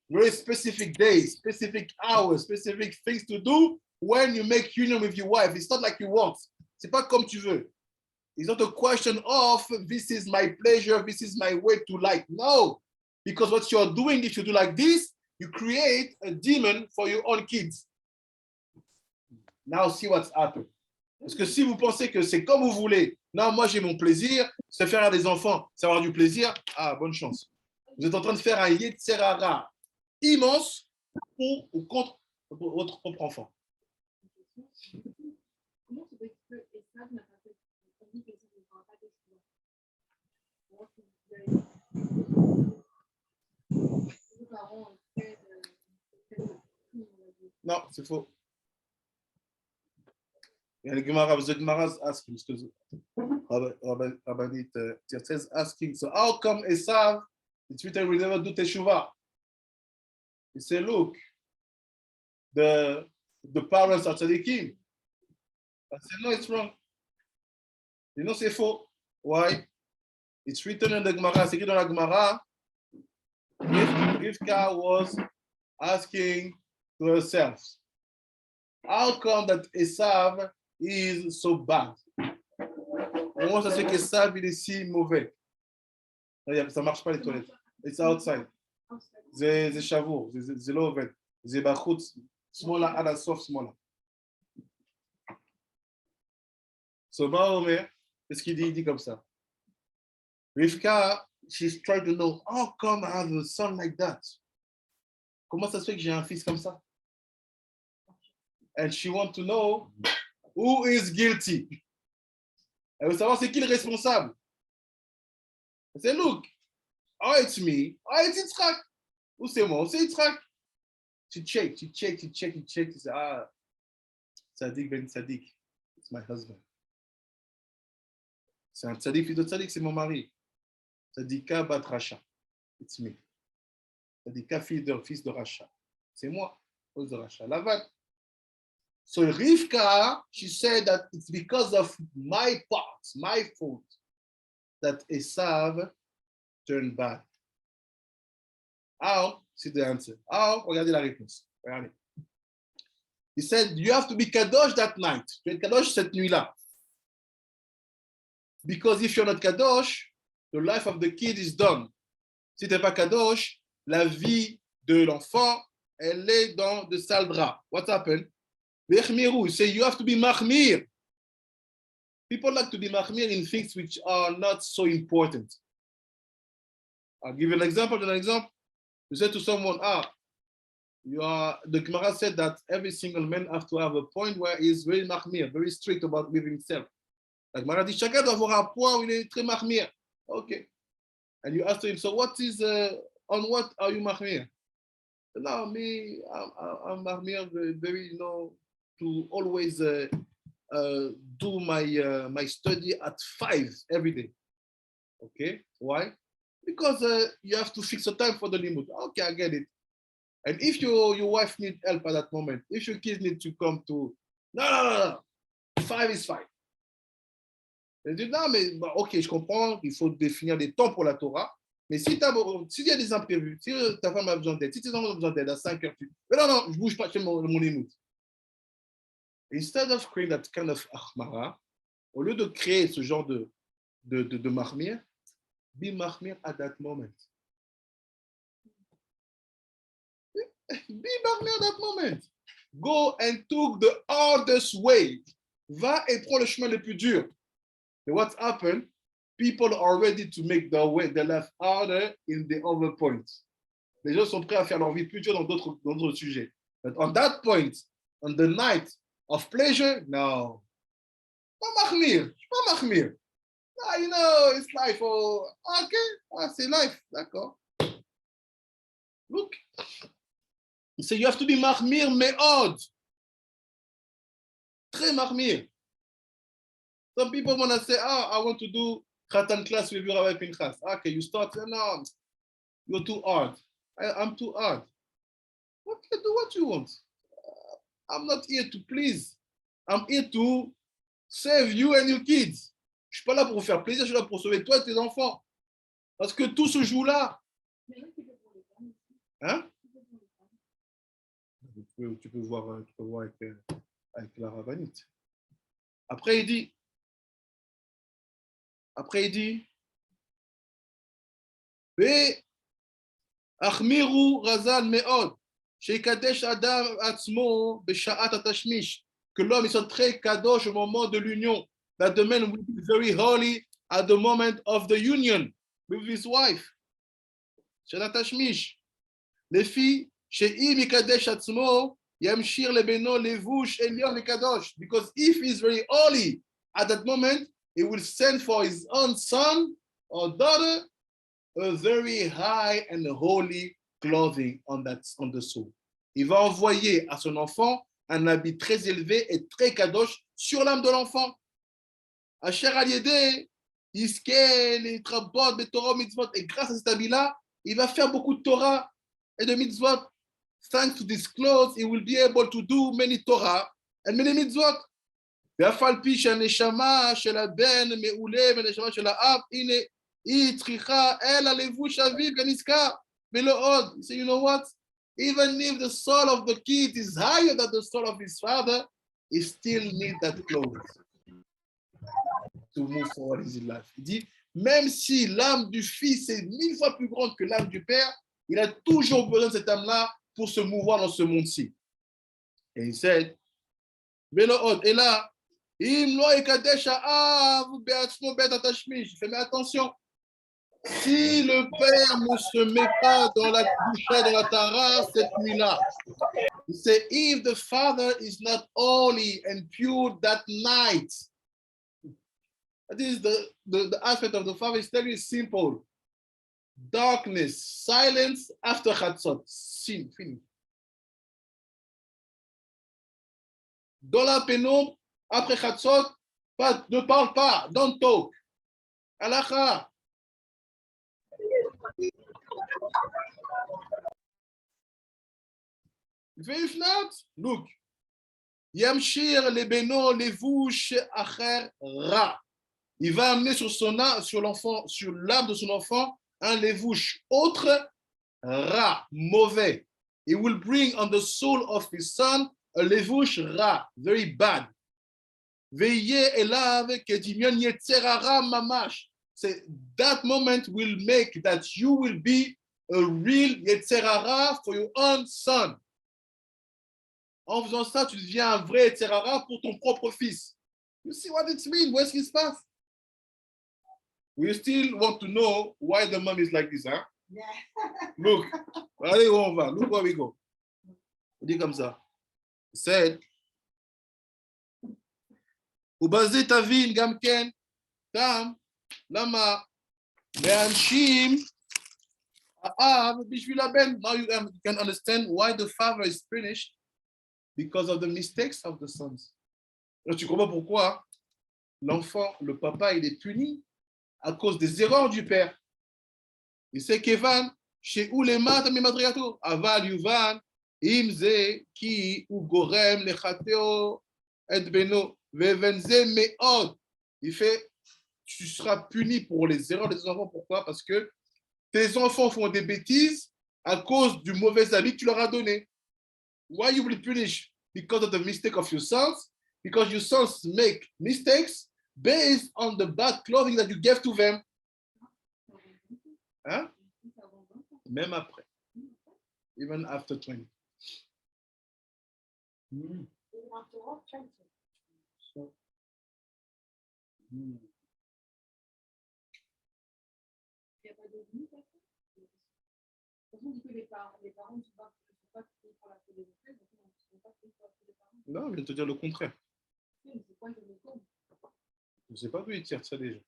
Very specific days, specific hours, specific things to do when you make union with your wife. It's not like you want. C'est pas comme tu veux. It's not a question of this is my pleasure, this is my way to like. No, because what you're doing, if you do like this, you create a demon for your own kids. Now see what's happened. Parce que si vous pensez que c'est comme vous voulez, non, moi j'ai mon plaisir, se faire à des enfants, c'est avoir du plaisir, ah, bonne chance. Vous êtes en train de faire un Yetzerara immense pour ou contre votre propre enfant. Comment tu veux que Esav n'a pas fait on dit que ça ne fera pas de choix? Non, c'est faux. And the Gemara is asking, Rabbanit says asking, so how come Esav, it's written, will never do teshuvah? He said, look, the parents are tzaddikim. I said, no, it's wrong. You know, c'est faux. Why? It's written in the Gemara, c'est écrit dans la Gemara, Rivka was asking to herself, how come that Esav is so bad? Comment ça se fait qu'Esav il est si mauvais? Ça marche pas les toilettes. It's outside. זה שבור, זה לא עובד. זה בחוץ, שמאלה עד הסוף שמאלה. So, מה הוא אומר? Qu'est-ce qu'il dit? Il dit comme ça. Rivka, she's trying to know, how come I have a son like that? Comment ça se fait que j'ai un fils comme ça? And she wants to know who is guilty. Elle veut savoir c'est qui le responsable. Elle dit, look, oh, it's me. Oh, it's Yitzhak. Ou c'est moi, c'est Yitzhak. She checked. She said, ah, Tzadik ben Tzadik. It's my husband. C'est un Tzadik, fils de Tzadik, c'est mon mari. Tzadika bat Racha. It's me. Tzadika, fils de Racha. C'est moi, fils de Racha. Lavan. So Rivka, she said that it's because of my part, my fault, that Esav turned bad. How? See the answer. How? Regardez la réponse. Regardez. He said, you have to be kadosh that night. Tu es kadosh cette nuit-là. Because if you're not kadosh, the life of the kid is done. Si tu n'es pas kadosh, la vie de l'enfant, elle est dans de sales draps. What happened? Vechmiru, say you have to be machmir. People like to be machmir in things which are not so important. I'll give you an example. You say to someone, the Gemara said that every single man has to have a point where he's very machmir, very strict about with himself. La Gemara dit, chacun doit avoir un point où il est très machmir. Okay. And you ask him, so what is, on what are you machmir? No, me, I'm machmir very, to always do my study at 5 every day. Okay, why? Because you have to fix a time for the limud. Okay, I get it. And if your wife needs help at that moment, if your kids need to come to, no, 5 is 5. Elle dit, non, mais ok, je comprends, il faut définir des temps pour la Torah, mais s'il y a des imprévus, si ta femme a besoin d'aide, si tes enfants ont besoin d'aide à 5 heures, mais non, je ne bouge pas, je fais mon limud. Instead of creating that kind of achmara, au lieu de créer ce genre de mahmir, be mahmir at that moment. Be mahmir at that moment. Go and took the hardest way. Va et prends le chemin le plus dur. And what's happened? People are ready to make their life harder in the other point. Les gens sont prêts à faire leur vie plus dure dans d'autres sujets. But on that point, on the night of pleasure, no. Pas mahmir. It's life. Oh, okay, c'est life. D'accord. Look. So you have to be mahmir me'od. Très mahmir. Some people want to say, oh, I want to do Khatan class with you, Rabbi Pinchas. Okay, you start. No, you're too hard. I'm too hard. Okay, do what you want. I'm not here to please. I'm here to save you and your kids. Je ne suis pas là pour vous faire plaisir, je suis là pour sauver toi et tes enfants. Parce que tout se joue là. Hein? Tu peux voir avec la rabbinite. Après, il dit, Achmiru razal me'od, sheikadesh adam atzmo b'sha'at atashmish, que l'homme soit très kadosh au moment de l'union, that the man will be very holy at the moment of the union with his wife. Sha'at atashmish. Les filles, she'im ikadesh atzmo, yamshir lebeno levush elyon lekadosh, because if he's very holy at that moment, he will send for his own son or daughter a very high and holy clothing on the soul. Il va envoyer à son enfant un habit très élevé et très kadosh sur l'âme de l'enfant. Asher al-yedeh, Iske, les trabot, les Torah, mitzvot, et grâce à cet habit-là, il va faire beaucoup de Torah et de mitzvot. Thanks to this clothes, he will be able to do many Torah and many mitzvot. ואף על פי שהנשמה של הבן מעולה והנשמה של האב, הנה, היא צריכה אל הלבוש אביו כנזכר, ולא עוד. So you know what? Even if the soul of the kid is higher than the soul of his father, he still needs that clothes to move forward in his life. Il dit, même si l'âme du fils est 1000 fois plus grande que l'âme du père, il a toujours besoin de cette âme-là pour se mouvoir dans ce monde-ci. Et il said, ולא עוד, אלא, אם לא יקדש האב בעצמו בית התשמיש, fais attention, si le père ne se met pas dans la douche, dans la tara cette nuit-là, il say, if the father is not holy and pure that night, that is the aspect of the father is very simple. Darkness, silence after Chatzot, sin, fini. Dans la pénombre, après Chatzot, ne parle pas, don't talk. Halakha. If not, look. Yamshir lebeno levush acher ra. Il va amener sur l'enfant, sur l'âme de son enfant, un levush autre ra, mauvais. He will bring on the soul of his son a levush ra, very bad. Veye elav kedimion yetzerara mamash. That moment will make that you will be a real yetzerara for your own son. En faisant ça, tu deviens un vrai yetzerara pour ton propre fils. You see what it means? Où est-ce qu'il se passe? We still want to know why the mom is like this, huh? Yeah. Look, allez où on va? Look where we go. Il dit comme ça. Il said, ובזה תבין גם כן, גם, למה להנשים האב בשביל הבן. Now you can understand why the father is punished because of the mistakes of the sons. Alors, tu comprends pourquoi l'enfant, le papa, il est puni à cause des erreurs du père. Il sait qu'Evan, chez où les maths, mais madriato, aval yuvan, imze, ki, ou gorem, le chateo, et beno, vevenze, meod. Il fait, tu seras puni pour les erreurs des enfants. Pourquoi? Parce que tes enfants font des bêtises à cause du mauvais habit que tu leur as donné. Why you will be punished? Because of the mistake of your sons, because your sons make mistakes based on the bad clothing that you gave to them. Hein? Même après. Even after 20. So, non, je vais te dire le contraire. Je ne sais pas d'où il tire ça déjà.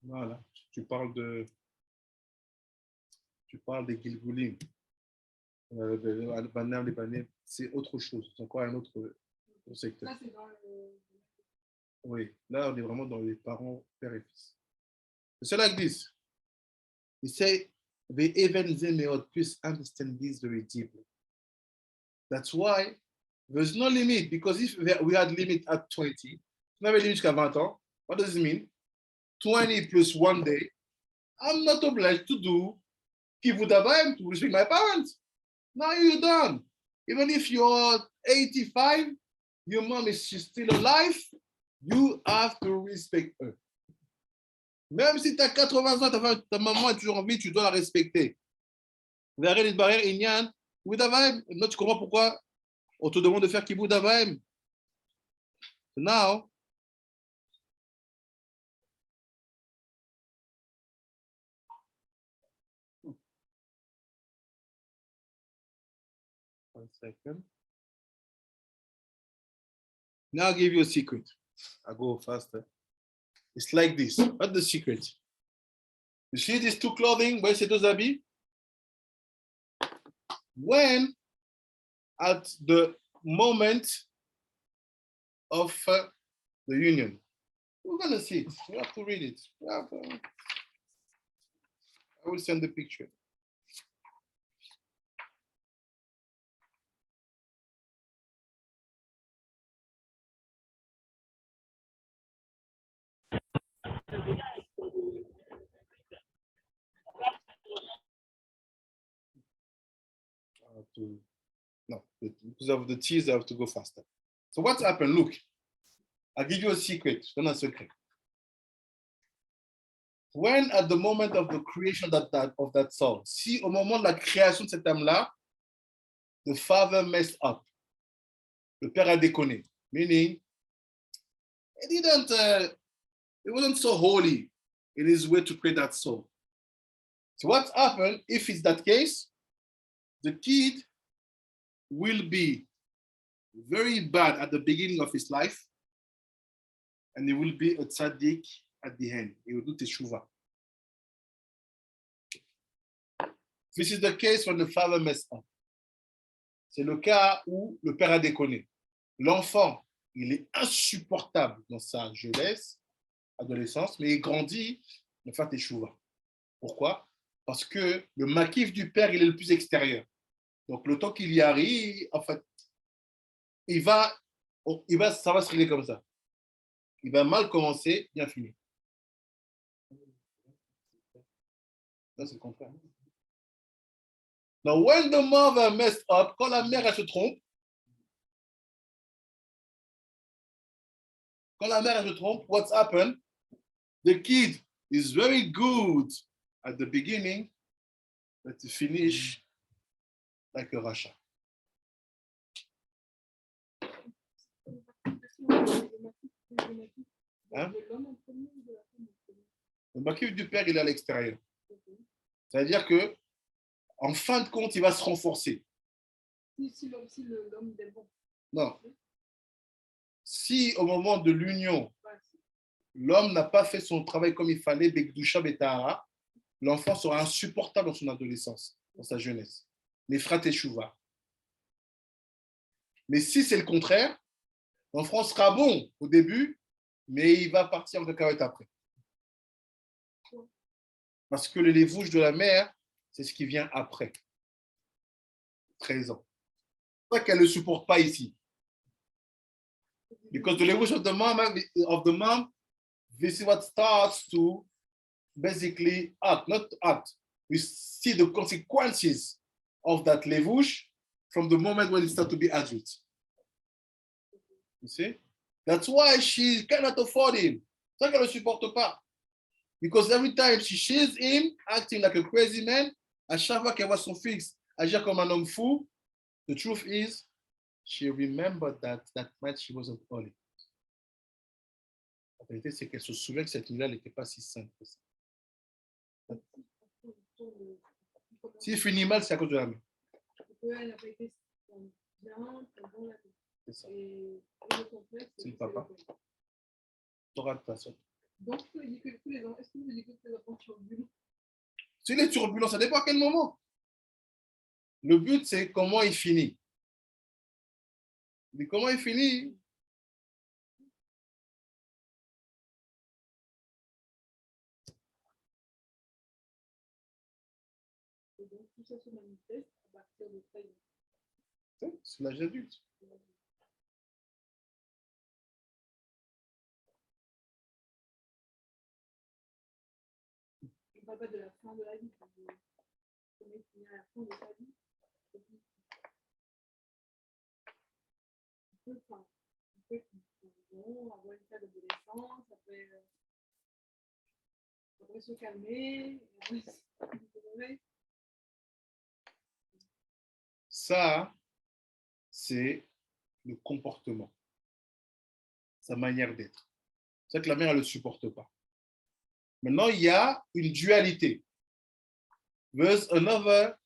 Voilà, tu parles des Gilgulim. Les bannières, c'est autre chose. C'est encore un autre secteur. Là, c'est dans le... Oui, là, on est vraiment dans les parents, père et fils. So like this. He say, they even they may not please understand this very deeply. That's why there's no limit, because if we had limit at 20, on avait limite jusqu'à 20 ans, what does it mean? 20 plus 1 day, I'm not obliged to do kibud avayim to respect my parents. Now you're done. Even if you're 85, your mom is still alive, you have to respect her. Même si tu as 80 ans, ta maman est toujours en vie, tu dois la respecter. Vous verrez les barrières ignan, kibud avayim. Maintenant, tu comprends pourquoi on te demande de faire kibud avayim. Now, one second. Now I'll give you a secret. I'll go faster. It's like this. What's the secret? You see these two clothing? Voyez ces deux habits? When at the moment of the union, we're going to see it. We have to read it. I will send the picture. No, because of the tears, I have to go faster. So what's happened? Look, I'll give you a secret. Don't a secret. When at the moment of the creation of that soul, si au moment de la création de cette âme-là, the father messed up. Le père a déconné. Meaning, it wasn't so holy in his way to create that soul. So what happened if it's that case? The kid will be very bad at the beginning of his life, and he will be a tzaddik at the end. He will do teshuvah. This is the case when the father messed up. C'est le cas où le père a déconné. L'enfant, il est insupportable dans sa jeunesse, adolescence, mais il grandit, il va faire teshuvah. Pourquoi? Parce que le makif du père, il est le plus extérieur. Donc, le temps qu'il y arrive, en fait, ça va se régler comme ça. Il va mal commencer, bien finir. Là, c'est le contraire. Now, when the mother messed up, quand la mère, elle se trompe, what's happened? The kid is very good at the beginning, but to finish like a Rasha. Hein? Le makif du père, il est à l'extérieur. C'est-à-dire que, en fin de compte, il va se renforcer. Si l'homme est bon. Non. Si au moment de l'union, l'homme n'a pas fait son travail comme il fallait, Bekdusha Betahara, l'enfant sera insupportable dans son adolescence, dans sa jeunesse. Les frères Teshuvah. Mais si c'est le contraire, l'enfant sera bon au début, mais il va partir en cacahuète après. Parce que le Levush de la mère, c'est ce qui vient après. 13 ans. C'est pour ça qu'elle ne le supporte pas ici. Because the Levush of the mom, this is what starts to basically act, not act. We see the consequences of that Levush from the moment when it starts to be adult. You see? That's why she cannot afford him. C'est ça qu'elle ne supporte pas. Because every time she sees him acting like a crazy man, à chaque fois qu'elle voit son fils agir comme un homme fou, the truth is, she remembered that night she wasn't holy. La vérité, c'est qu'elle se souvient que cette nuit-là, elle n'était pas si sainte que ça. S'il finit mal, c'est à cause de la main. C'est ça. C'est le papa. T'auras de toute façon. Donc, est-ce que vous dites que les enfants turbulents? Si les turbulences, ça dépend à quel moment. Le but, c'est comment il finit. Mais comment il finit? C'est l'âge adulte. On parle pas de la fin de la vie. Comment il finit à la fin de sa vie. Avoir une phase d'adolescence, après se calmer. Ça, c'est le comportement, sa manière d'être. C'est que la mère, elle ne le supporte pas. Maintenant, il y a une dualité. There's another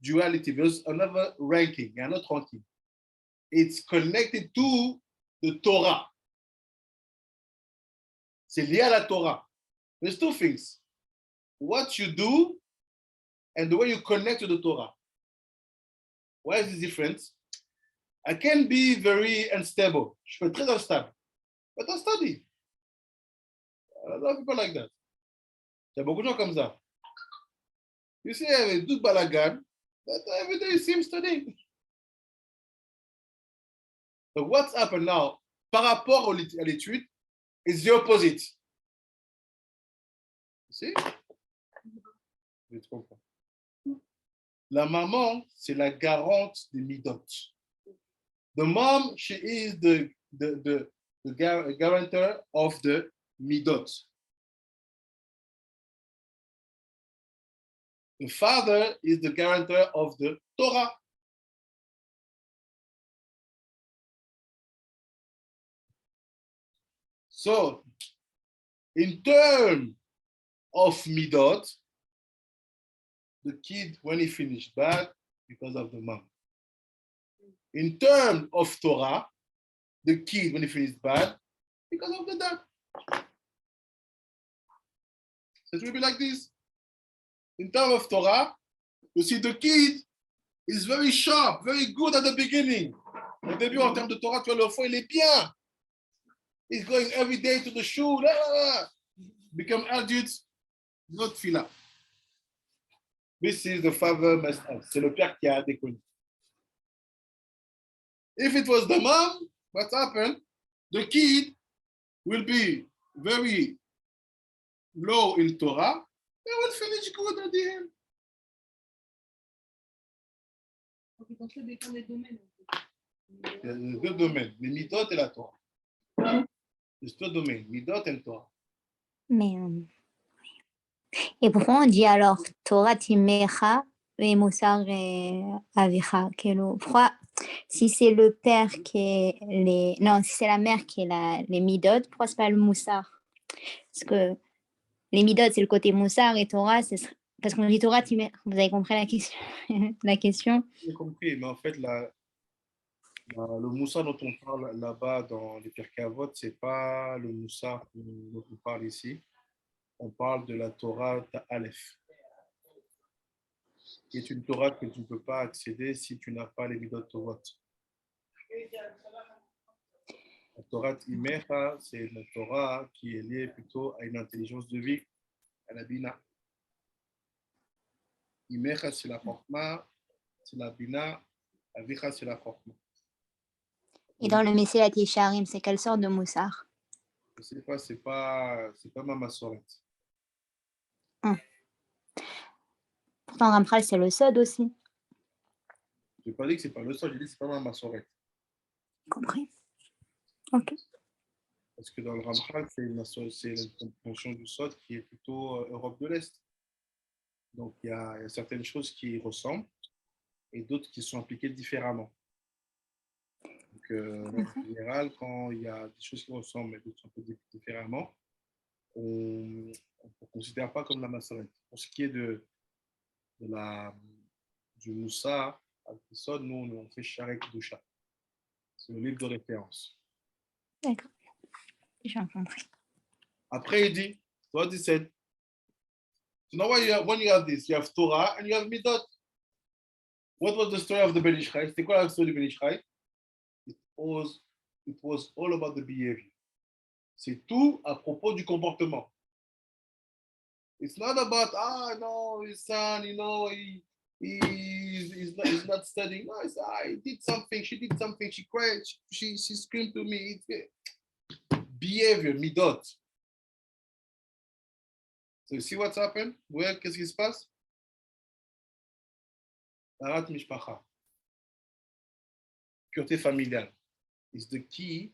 duality, there's another ranking, il y a un autre ranking. It's connected to the Torah. C'est lié à la Torah. There's two things. What you do and the way you connect to the Torah. Why is this different? I can be very unstable. Je peux être très instable. But I study. A lot of people like that. Il y a beaucoup de gens comme ça. You see, avec tout balagan, but every day you see him studying. So what's happened now, par rapport à l'étude, is the opposite. You see? Je comprends. La maman, c'est la garante des midot. The mom, she is the guarantor of the midot. The father is the guarantor of the Torah. So, in terms of midot, the kid, when he finished bad, because of the mom. In terms of Torah, the kid, when he finished bad, because of the dad. So it will be like this. In terms of Torah, you see the kid is very sharp, very good at the beginning. Au début, en termes de Torah, tu vois, l'enfant, il est bien. He's going every day to the shul, become adult, not fila. This is the father messed up. C'est le père qui a déconné. If it was the mom, what happened? The kid will be very low in Torah, and will finish good at the end. Il y a deux domaines, les midot et la Torah. Les deux domaines, midot et Torah. Mais et pourquoi on dit alors Torah timecha et Moussar et Avicha? Pourquoi, si c'est le père qui est les. Non, si c'est la mère qui est les midot, pourquoi c'est pas le Moussar? Parce que les midot, c'est le côté Moussar et Torah, c'est. Parce qu'on dit Torah timecha. Vous avez compris la question? La question? J'ai compris, mais en fait, le Moussa dont on parle là-bas dans les Pirkei Avot, ce n'est pas le Moussa dont on parle ici. On parle de la Torah Aleph, qui est une Torah que tu ne peux pas accéder si tu n'as pas les Midot Torot. La Torah Imecha, c'est une Torah qui est liée plutôt à une intelligence de vie, à la Bina. Imecha, c'est la Chokma, c'est la Bina, Avicha, c'est la Chokma. Et dans le Messilat Yesharim, c'est quelle sorte de Moussar? Je ne sais pas, c'est pas ma Masoret. Pourtant, Ramchal, c'est le Sod aussi. Je n'ai pas dit que ce n'est pas le Sod, j'ai dit que ce n'est pas ma Masoret. Compris. Ok. Parce que dans le Ramchal, c'est une compréhension du Sod qui est plutôt Europe de l'Est. Donc, il y a certaines choses qui ressemblent et d'autres qui sont appliquées différemment. Donc, en général, quand il y a des choses qui ressemblent mais d'autres sont un peu différemment, on ne considère pas comme la Masoret. Pour ce qui est du Moussa, à Sod, nous, on fait Sharek Dusha. C'est le livre de référence. D'accord. J'ai compris. Après, il dit, what he said. So now when you have this, you have Torah and you have Midot. What was the story of the Ben Ish Chai? C'était quoi la story du Ben Ish Chai? It was all about the behavior. C'est tout à propos du comportement. It's not about, no, his son, he's not studying. No, it's, he did something, she did something, she cried, she screamed to me. Behavior, midot. So you see what's happened? Qu'est-ce qui se passe? Tarat mishpacha. Pureté familiale is the key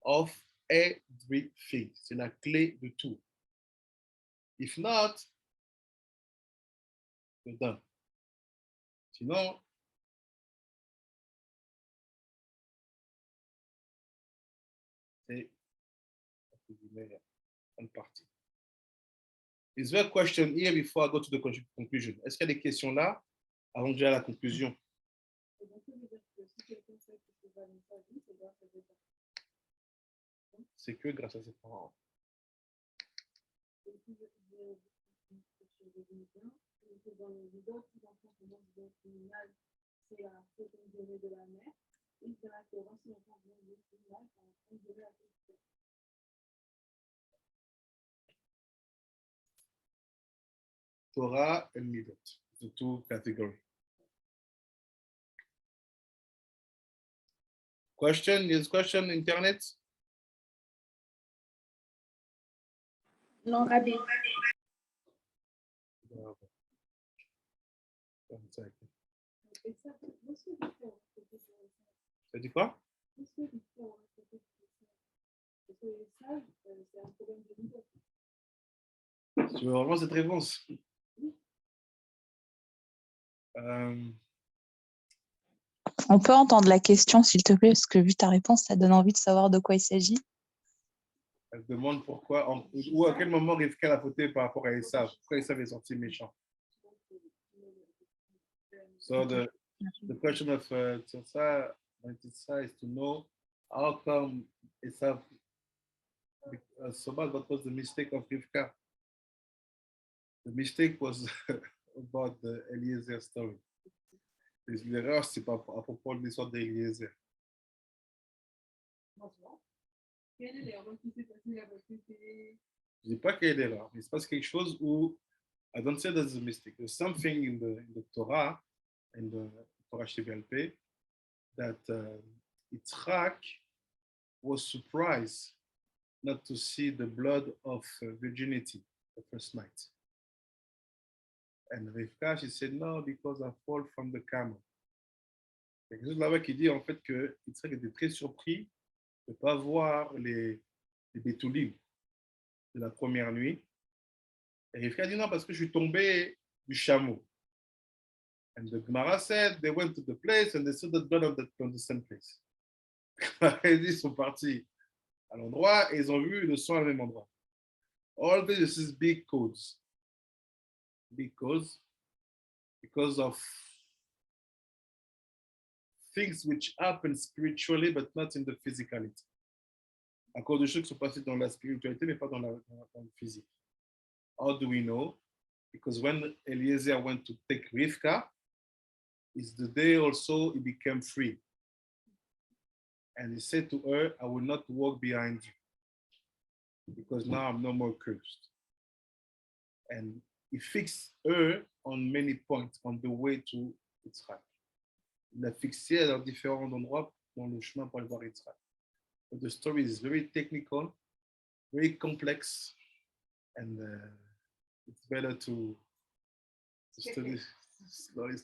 of everything. C'est la clé de tout. If not, you're done. Sinon, c'est une partie. Is there a question here before I go to the conclusion? Est-ce qu'il y a des questions là avant que j'aille à la conclusion? C'est que grâce à ses parents. Torah and Midot, the two categories. Question? Yes, question, internet? Non, Rabbi. Ça dit quoi? Tu veux vraiment cette réponse? On peut entendre la question, s'il te plaît, parce que vu ta réponse, ça donne envie de savoir de quoi il s'agit. Elle demande pourquoi, ou à quel moment Rivka a voté par rapport à Esav. Pourquoi Esav est sorti méchant? So the question of Tzorsa is to know how come Esav so bad. What was the mistake of Rivka? The mistake was about the Eliezer story. L'erreur, c'est pas à propos de l'histoire d'Eliezer. Je dis pas qu'il y a l'erreur, mais il se passe quelque chose où I don't say that's a mistake. There's something in the Torah, in the Torah Shebialpeh, that Yitzchak was surprised not to see the blood of virginity the first night. And Rivka, she said, no, because I fall from the camel. Il y a quelque chose là-bas qui dit en fait que Yitzchak était très surpris de ne pas voir les bétoulim de la première nuit. Et Rivka dit non, parce que je suis tombé du chameau. And the Gemara said they went to the place and they saw the blood on the same place. Ils sont partis à l'endroit et ils ont vu le sang au même endroit. All this is big codes. Big codes because of things which happen spiritually but not in the physicality. À cause de choses qui sont passées dans la spiritualité mais pas dans le physique. How do we know? Because when Eliezer went to take Rivka, it's the day also he became free. And he said to her, I will not walk behind you because now I'm no more cursed. And he fixed her on many points on the way to Yitzhak. Il l'a fixé à différents endroits dans le chemin pour aller voir Yitzhak. But the story is very technical, very complex, and it's better to study slowly.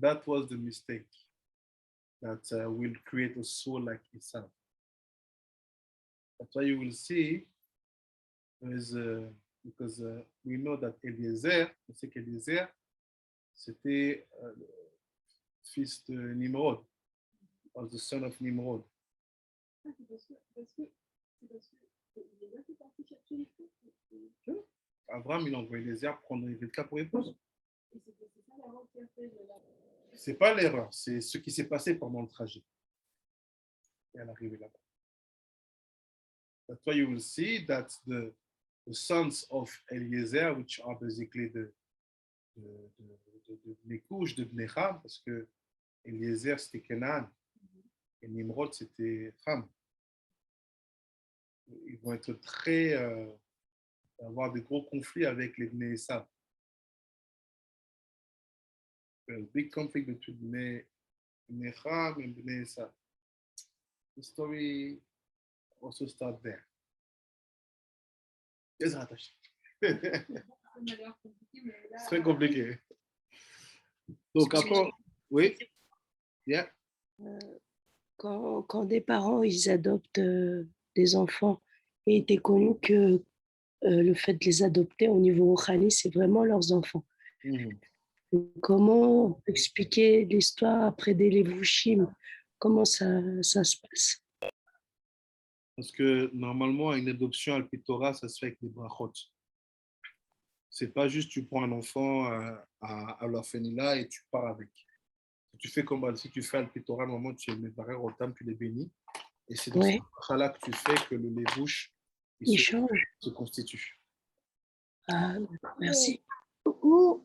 That was the mistake that will create a soul like itself. That's why you will see, because we know that Eliezer, on sait qu'Eliezer, c'était fils de Nimrod, was the son of Nimrod. Abraham, il a envoyé Eliezer prendre Rivka pour épouse. C'est pas l'erreur, c'est ce qui s'est passé pendant le trajet. Et elle est arrivée là-bas. That's why you will see that the sons of Eliezer, which are basically the mes couches de Bnecham, parce que Eliezer c'était Kenan et Nimrod c'était Ham. Ils vont être avoir de gros conflits avec les Bnei Esav. A big conflict between Bnei Ham and Bnei Esav. The story also starts there. C'est très compliqué. Donc après, oui, yeah. Quand des parents ils adoptent des enfants, et il était connu que le fait de les adopter au niveau Rouhani, c'est vraiment leurs enfants. Comment expliquer l'histoire après des Levushim? Comment ça se passe? Parce que normalement, une adoption al Torah, ça se fait avec des brachot. C'est pas juste tu prends un enfant à l'orphelinat et tu pars avec. Tu fais comme si tu fais al Torah, normalement tu les barres au tam, tu les bénis. Et c'est dans ce cas-là que tu fais que le Levush se constitue. Ah, merci. So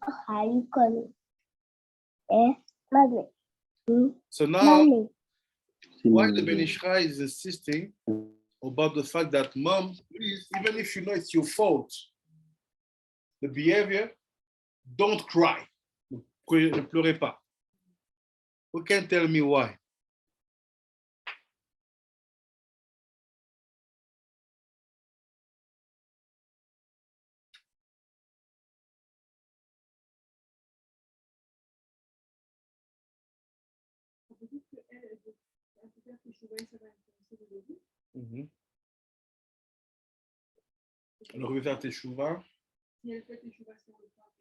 now, why the Ben Ishra is insisting about the fact that mom, please, even if you know it's your fault, the behavior, don't cry. Ne pleurez pas. Who can tell me why? Alors, veut faire teshuva. Si elle fait teshuva sur le temps,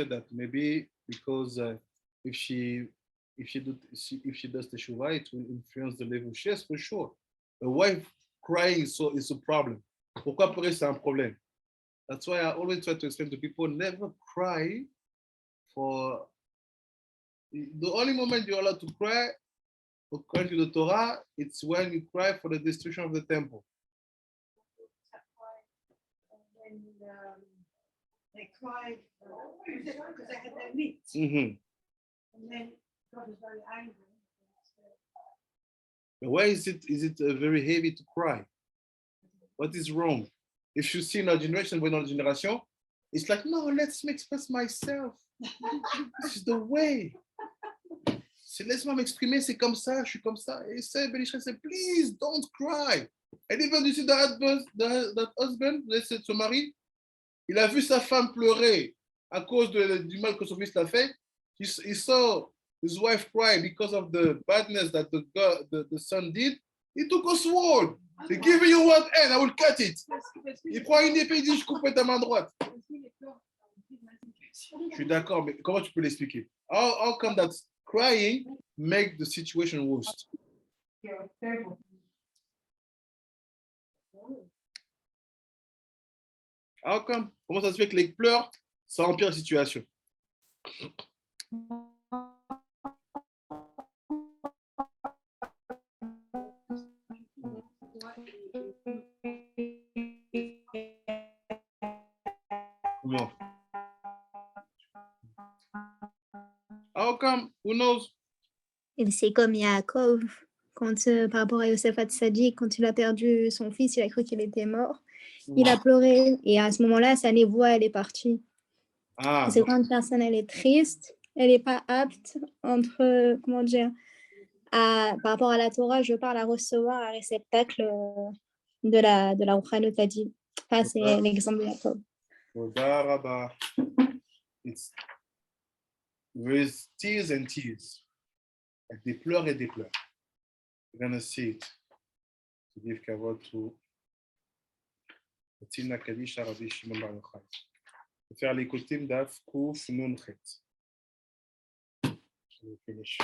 that maybe because if she does teshuva, it will influence the levush. Yes, for sure. A wife crying is a problem. Pourquoi pleurer, c'est un problème. That's why I always try to explain to people, never cry for... The only moment you're allowed to cry, according to the Torah, it's when you cry for the destruction of the temple. When they cried because they had their meat. And then God was very angry. But why is it very heavy to cry? What is wrong? If you see in our generation, when our generation, it's like, no, let's me express myself. This is the way. Laisse-moi m'exprimer, c'est comme ça, je suis comme ça. Et c'est Belisha said, please don't cry. And even you see that husband, son mari, il a vu sa femme pleurer à cause du mal que son fils l'a fait. He saw his wife cry because of the badness that the son did. He took a sword. He give you one hand, I will cut it. Il prend une épée, il dit, je coupe ta main droite. Je suis d'accord, mais comment tu peux l'expliquer? How come that crying make the situation worse? How come? Comment ça se fait que les pleurs, ça empire la situation? Comment? How come? Who knows? Et c'est comme Yaakov, quand, par rapport à Yosef Hatzadik, quand il a perdu son fils, il a cru qu'il était mort. Il a pleuré et à ce moment-là, sa névoie, elle est partie. C'est quand une personne, elle est triste, elle n'est pas apte entre, comment dire, par rapport à la Torah, je parle à recevoir un réceptacle de la Rouhanout a dit. Ça, c'est l'exemple de Yaakov. With tears and tears. Des pleurs et des pleurs. You're going to see it. To give kavod to Tina Kadisha Rabbi Shimon Bar Yochai. Faire les kotim d'Af Kouf Nun Chet. Je vais finish.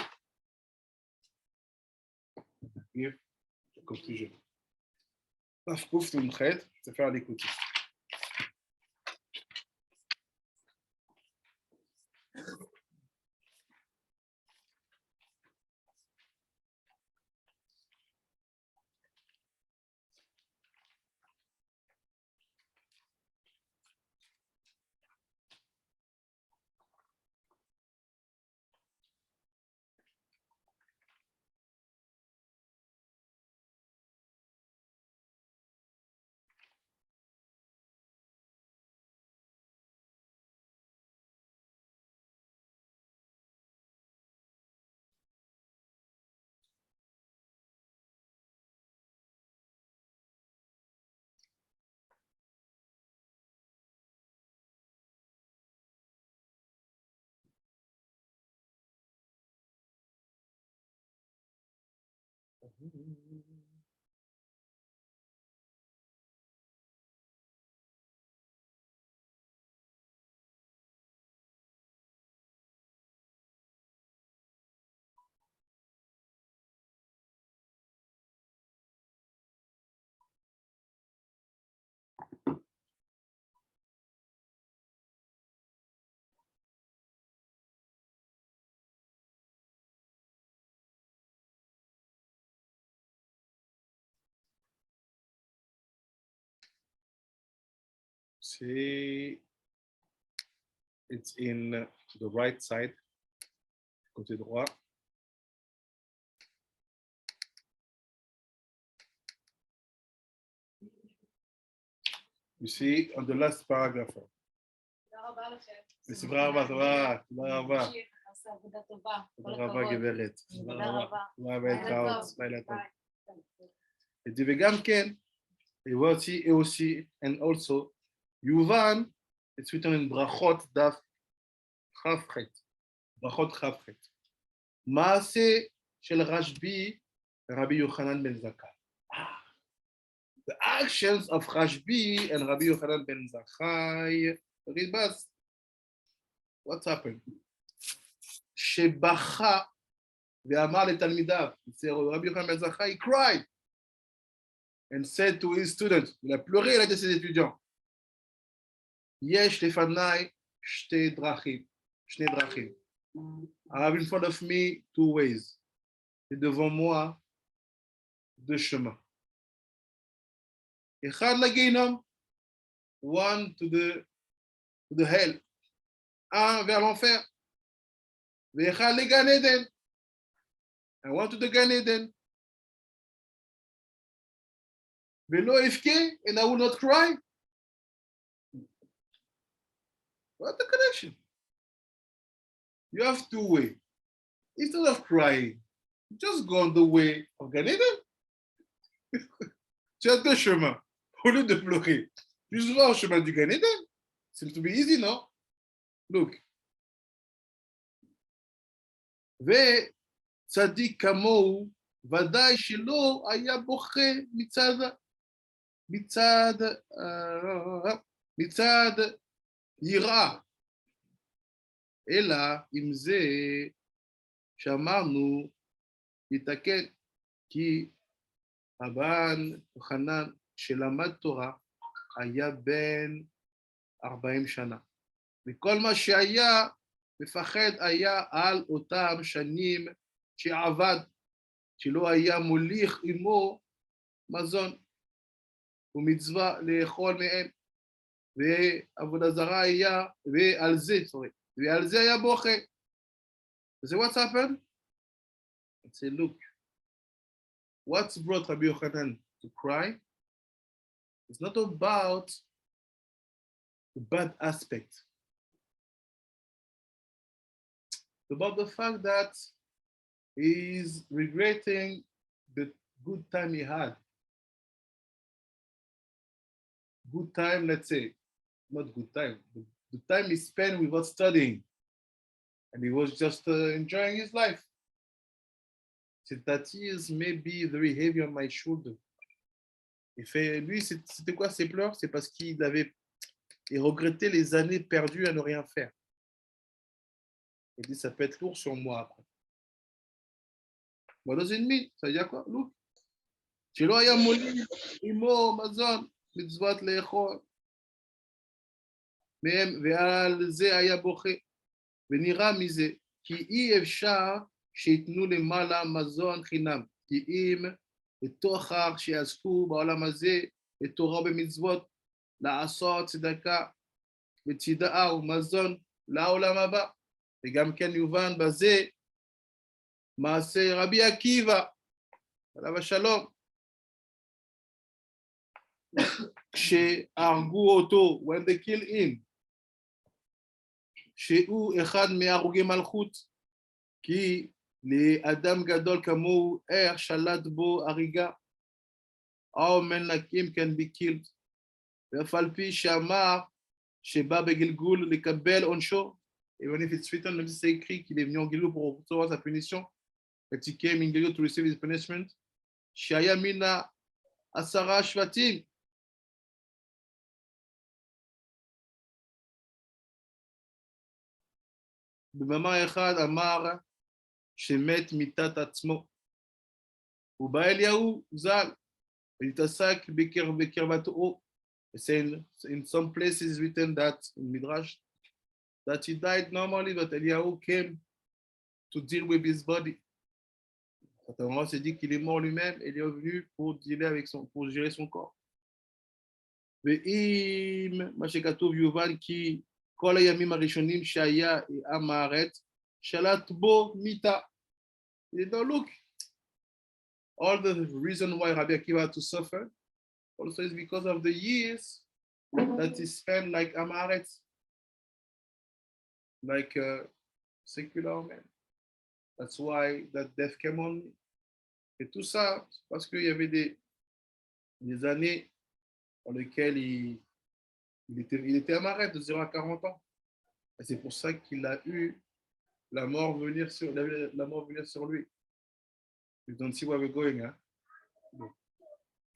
Give the conclusion. D'Af Kouf Nun Chet, c'est faire les kotim. See, it's in the right side, côté droit. You see, on the last paragraph. C'est vrai, ça va, תודה רבה. תודה רבה, גברת. תודה רבה. לילה טוב. וגם כן, and also, יובן, it's written in ברכות דף כ"ח. ברכות כ"ח. מעשה של רשב"י, רבי יוחנן בן זכאי. The actions of Rashbi and Rabbi Yochanan ben Zakkai. Read Bas. What's happened? Shebacha ve'amar letalmidav. Rabbi Yochanan ben Zakkai, he cried and said to his students, il a pleuré, il a dit à ses étudiants, Yesh lefanai shte drachim. I have in front of me two ways. Et devant moi, deux chemins. Echad lagehinnom, one to the hell, un vers l'enfer. Ve'echad legan Eden, and one to the Gan Eden. Ve'lo ifke, and I will not cry. What's the connection? You have two ways. Instead of crying, just go on the way of Gan Eden. Tu as deux chemins. Au lieu de pleurer, juste va au chemin du Gan Eden. Seems to be easy, no? Look. וצדיק כמוהו, ודאי שלא היה בוכה מצד יראה. אלא עם זה שאמרנו, יתקן, כי רבן יוחנן שלמד תורה היה בן 40 שנה. וכל מה שהיה מפחד היה על אותם שנים שעבד, שלא היה מוליך עמו מזון ומצווה לאכול מהם, ועבודה זרה היה, ועל זה היה בוכה. So what's happened? I say, look, what's brought Rabbi Yochanan to cry? It's not about the bad aspect. It's about the fact that he's regretting the good time he had. Good time, let's say, not good time, the time he spent without studying. And he was just enjoying his life. C'est that tears may be very heavy on my shoulder. Lui, c'était quoi ses pleurs? C'est parce qu'il regrettait les années perdues à ne rien faire. Il dit, ça peut être lourd sur moi après. Moi, dans une mine, ça veut dire quoi? Look. שלא היה מוליך עמו מזון, מצוות לאכול. מהם, ועל זה היה בוכה. ונראה מזה, כי אי אפשר שיתנו למעלה מזון חינם, כי אם לתוכח שיעסקו בעולם הזה, לתורה במצוות, לעשות צדקה וצדעה ומזון לעולם הבא. וגם כן יובן בזה, מעשה רבי עקיבא, עליו השלום, כשהרגו אותו, when they kill him, שהוא אחד מהרוגי מלכות, כי לאדם גדול כמוהו, איך שלט בו הריגה, how מלכים can be killed, ואף על פי שאמר שבא בגלגול לקבל עונשו, even if it's written, même si c'est écrit qu'il est venu en Gilgul pour recevoir sa punition, that he came in Gilgul to receive his punishment, Shaya Mina Asara Shvatim. במאמר אחד אמר שמת מיתת עצמו. ובא אליהו ז"ל, והתעסק בקרבתו. In some places written that in Midrash that he died normally, but Eliyahu came to deal with his body. Certainement, c'est dit qu'il est mort lui-même et il est revenu pour gérer son corps. ואם מה שכתוב יובל כי כל הימים הראשונים שהיה עם הארץ שלט בו מיתה. Look, all the reason why Rabbi Akiva had to suffer also is because of the years that he spent like Amaretz, like a secular man. That's why that death came on me. Et tout ça, parce qu'il y avait des années dans lesquelles il était Amaretz de 0 à 40 ans. Et c'est pour ça qu'il a eu la mort venir sur lui. You don't see where we're going, huh?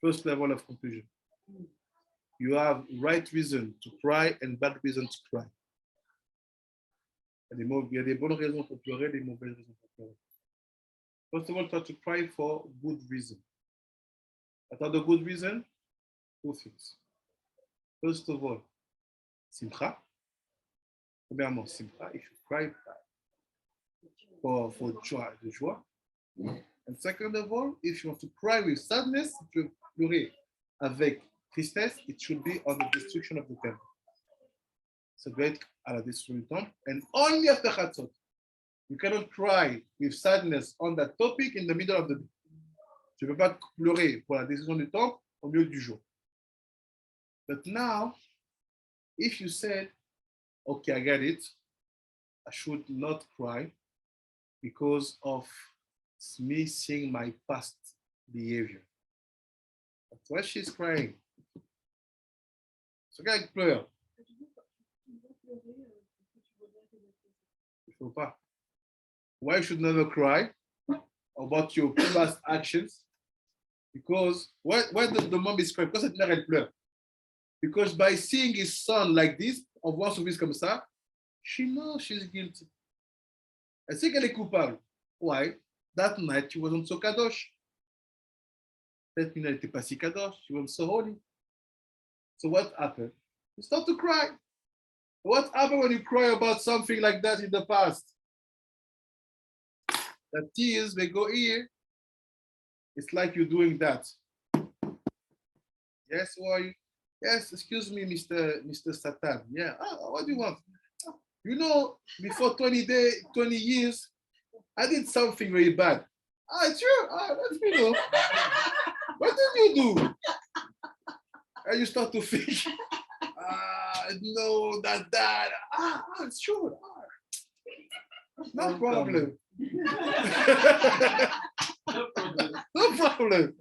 First level of conclusion. You have right reason to cry and bad reason to cry. Il y a des bonnes raisons pour pleurer, des mauvaises raisons pour pleurer. First of all, try to cry for good reason. What are the good reason? Two things. First of all, simcha. Premièrement, simcha. If you cry for joie. And second of all, if you want to cry with sadness, if you pleurer avec tristesse, it should be on the destruction of the temple. Celebrate à la destruction du temple, and only after Chatzot. You cannot cry with sadness on that topic in the middle of the day. Tu ne peux pas pleurer pour la destruction du temple au milieu du jour. But now, if you said, okay, I get it, I should not cry because of me seeing my past behavior. That's why she's crying. Ce gars qui pleure. Il faut pas. Why you should never cry about your past actions? Because why the mom is crying? Pourquoi cette mère elle pleure? Because by seeing his son like this, en voyant son fils comme ça, she knows she's guilty. Elle sait qu'elle est coupable. Why? That night she wasn't so kadosh. That night elle n'était pas si kadosh. She wasn't so holy. So what happened? You start to cry. What happened when you cry about something like that in the past? The tears may go here. It's like you're doing that. Yes, who are you? Yes, excuse me, Mr. Satan. Yeah, what do you want? You know, before 20 years, I did something very bad. Sure, let me know. What did you do? And you start to think, no, that. Sure. No problem. No problem.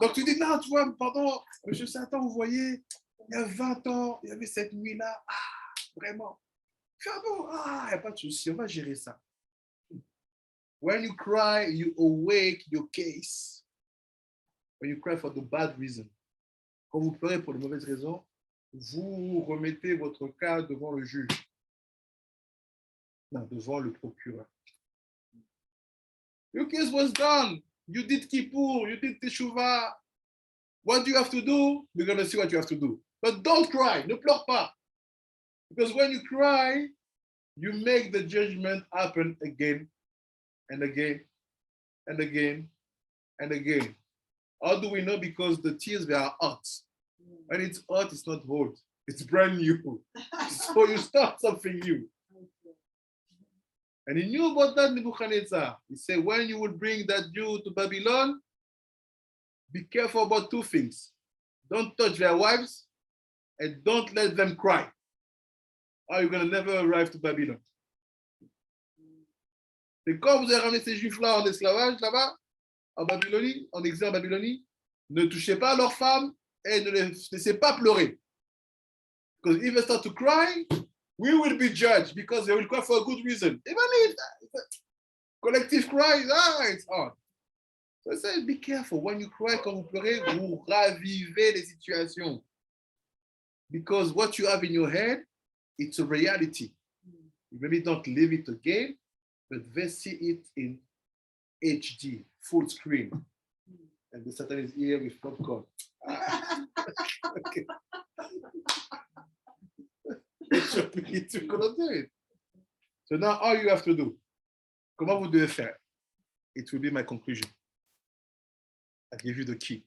Donc tu dis, non, tu vois, pardon, monsieur Satan, vous voyez, il y a 20 ans, il y avait cette nuit-là. Vraiment. Ah bon, il n'y a pas de souci, on va gérer ça. When you cry, you awake your case. When you cry for the bad reason. Quand vous pleurez pour de mauvaises raisons, vous remettez votre cas devant le juge. Non, devant le procureur. Your case was done. You did Kippur, you did Teshuvah. What do you have to do? We're going to see what you have to do. But don't cry, ne pleure pas. Because when you cry, you make the judgment happen again and again and again and again. How do we know? Because the tears, they are hot. When it's hot, it's not old. It's brand new. So you start something new. And he knew about that Nebuchadnezzar. He said, when you will bring that Jew to Babylon, be careful about two things. Don't touch their wives and don't let them cry. Or you're going to never arrive to Babylon. Et quand vous avez ramené ces juifs-là en esclavage, là-bas, en Babylonie, en exil en Babylonie, ne touchez pas leurs femmes et ne les laissez pas pleurer. Because if they start to cry, we will be judged because they will cry for a good reason. Even if collective cries, it's hard. So I said, be careful. When you cry, quand vous pleurez, vous ravivez les situations. Because what you have in your head, it's a reality. You maybe don't live it again, but they see it in HD, full screen. And the Satan is here with popcorn. Okay. You cannot do it. So now all you have to do, comment vous devez faire? It will be my conclusion. I give you the key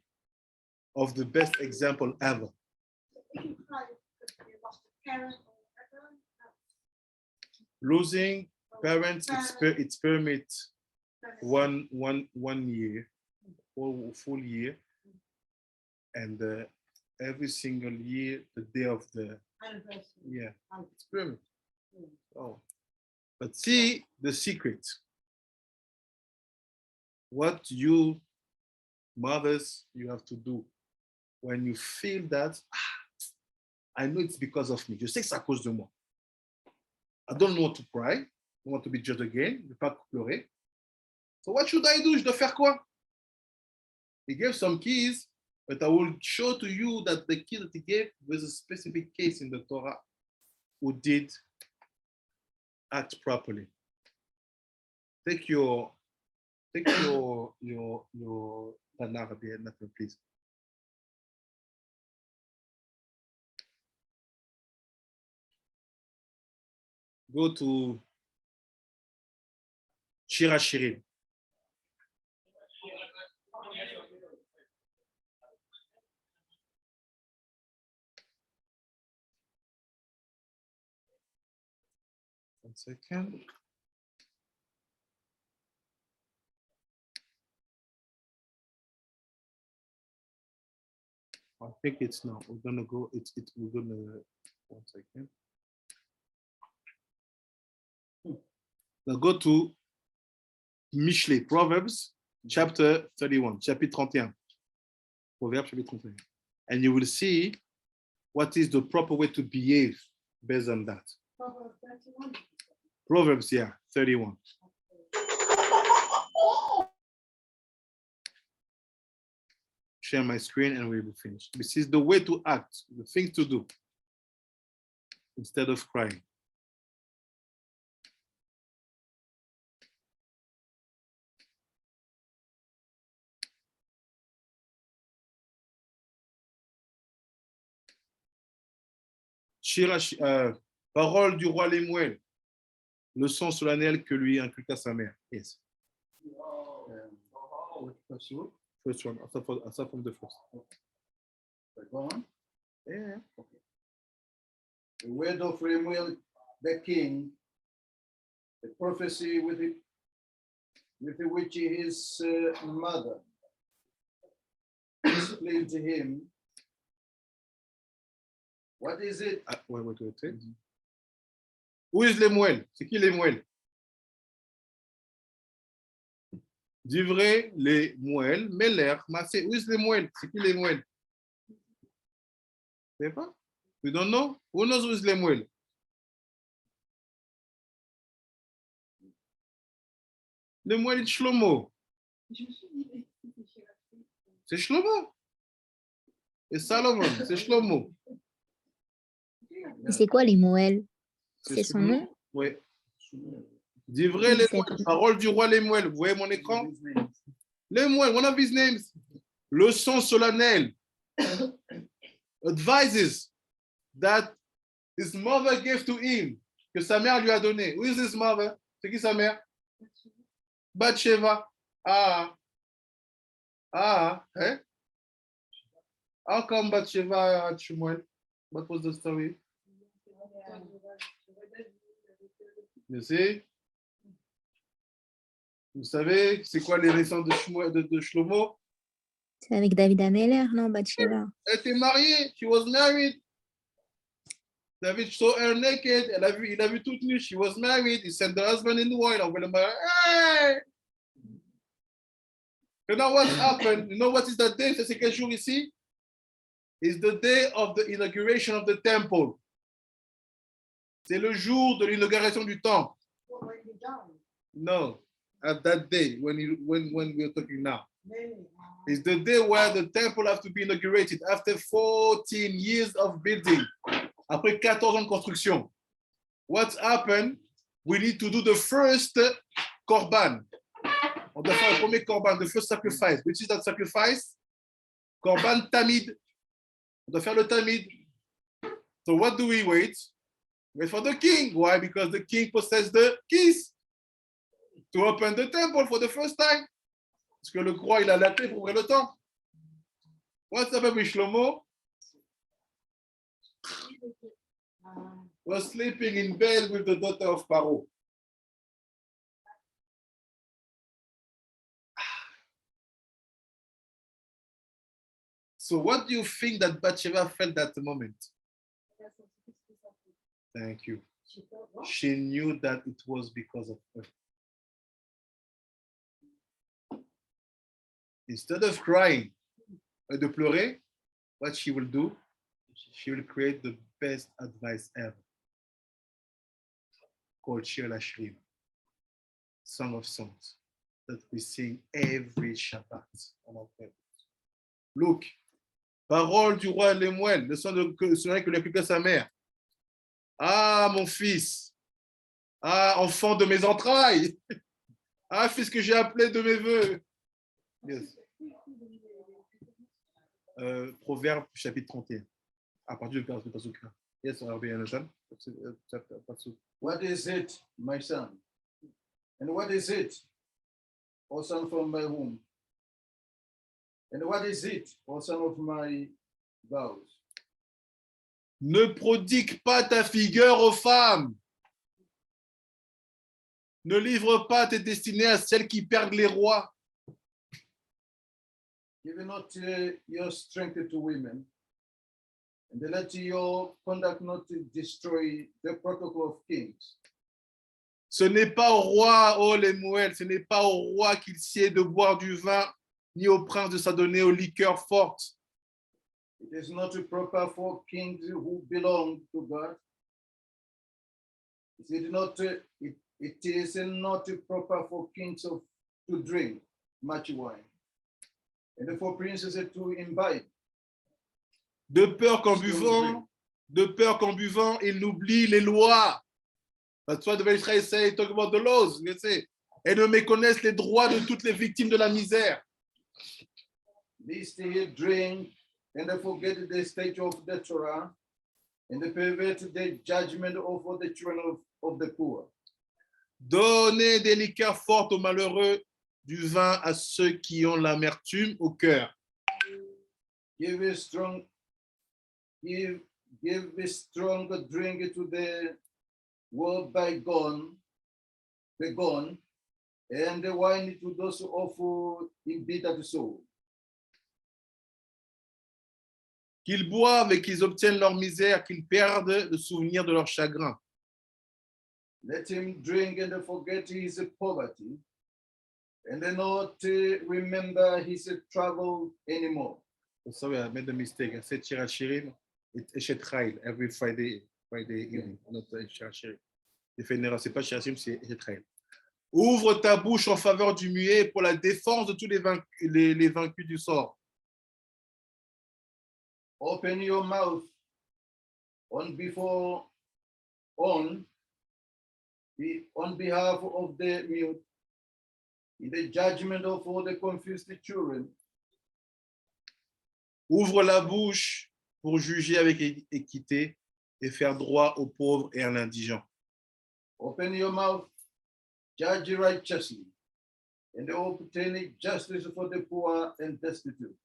of the best example ever. Losing parents, it's permit one year, full year, and every single year, the day of the yeah, it's permit. Oh, but see the secret. What you mothers you have to do when you feel that I know it's because of me. Je sais que c'est à cause de moi. I don't want to cry. I don't want to be judged again. Je ne veux pas pleurer. So what should I do? Je dois faire quoi? He gave some keys, but I will show to you that the key that he gave was a specific case in the Torah who did act properly. Take your banner, please. Go to Shir HaShirim. One second. I think it's now. We're gonna go. We're gonna. 1 second. Now go to Mishlei, Proverbs, chapter 31, chapitre 31. Proverbs, chapitre 31. And you will see what is the proper way to behave based on that. Proverbs, yeah, 31. Share my screen and we will finish. This is the way to act, the thing to do instead of crying. Parole du roi Lemuel, leçon solennelle que lui inculqua sa mère. Yes. First one, aside from the first. Go on. Yeah. Okay. The word of Lemuel the king, the prophecy with which his mother explained to him. What is it? Wait. Who is Lemuel? C'est qui Lemuel? Divrei, Lemuel, Meler, Massé. Who is Lemuel? C'est qui Lemuel? Vous savez pas? You don't know? Who knows who is Lemuel? Lemuel is Shlomo. C'est Shlomo. Et Salomon, c'est Shlomo. C'est quoi les Moël? C'est son nom? Oui. Divrei, Lemuel, parole du roi Lemuel. Vous voyez mon écran? Lemuel, one of his names. Leçon solennelle. Advises that his mother gave to him. Que sa mère lui a donné. Who is his mother? C'est qui sa mère? Bathsheba. Hein? How come Bathsheba had Shmuel? What was the story? You see? Vous savez, c'est quoi les naissances de Shlomo? C'est avec David Ameller, non, Bathsheba? Elle était mariée. She was married. David saw her naked. Il a vu toute nue. She was married. He sent the husband in the oil. Hey! You know what happened? You know what is that day? C'est quel jour ici? It's the day of the inauguration of the temple. C'est le jour de l'inauguration du temple. No, at that day when we are talking now. It's the day where the temple has to be inaugurated after 14 years of building. Après 14 ans de construction. What's happened? We need to do the first korban. On doit faire le premier korban, the first sacrifice. Which is that sacrifice? Korban tamid. On doit faire le tamid. So what do we wait? Wait for the king. Why? Because the king possesses the keys to open the temple for the first time. Parce que le roi, il a la clé pour ouvrir le temple. What's up with Shlomo? Was sleeping in bed with the daughter of Pharaoh. So what do you think that Bathsheba felt at the moment? Thank you. She knew that it was because of her. Instead of crying or de pleurer, what she will do, she will create the best advice ever, called Chukei NaShim, Song of Songs, that we sing every Shabbat on our table. Look, parole du roi Lemuel, le son que lui a écouté sa mère. Ah, mon fils, ah, enfant de mes entrailles, ah, fils que j'ai appelé de mes voeux. Yes. Proverbe chapitre 31, à partir du verset 1. Yes, Rabbi Jonathan. What is it, my son? And what is it, O son from my womb? And what is it, O son of my vows? Ne prodigue pas ta figure aux femmes. Ne livre pas tes destinées à celles qui perdent les rois. Give not your strength to women, and let your conduct not destroy the protocol of kings. Ce n'est pas au roi, ô Lemuel, ce n'est pas au roi qu'il sied de boire du vin, ni au prince de s'adonner aux liqueurs fortes. It is not proper for kings who belong to God. It is not proper for kings to drink much wine, and for princes to imbibe. De peur qu'en buvant, ils n'oublient les lois. That's why the very Israel say, talk about the laws, you say, et ne méconnaissent les droits de toutes les victimes de la misère. Lest they drink and they forget the stage of the Torah, and they pervert the judgment of the children of the poor. Donnez des liqueurs fortes aux malheureux, du vin à ceux qui ont l'amertume au cœur. Give a strong drink to the world by gone, and the wine to those of embittered soul. Qu'ils boivent et qu'ils obtiennent leur misère, qu'ils perdent le souvenir de leur chagrin. Let him drink and forget his poverty, and then not remember his trouble anymore. Sorry, I made a mistake. I said Shir HaShirim, it's Eshet Chayil, every Friday evening, not Shir HaShirim. C'est pas Shir HaShirim, c'est Eshet Chayil. Ouvre ta bouche en faveur du muet pour la défense de tous les vaincus du sort. Open your mouth on behalf of the mute, in the judgment of all the confused children. Ouvre la bouche pour juger avec équité et faire droit aux pauvres et à l'indigent. Open your mouth, judge righteously, and obtain justice for the poor and destitute.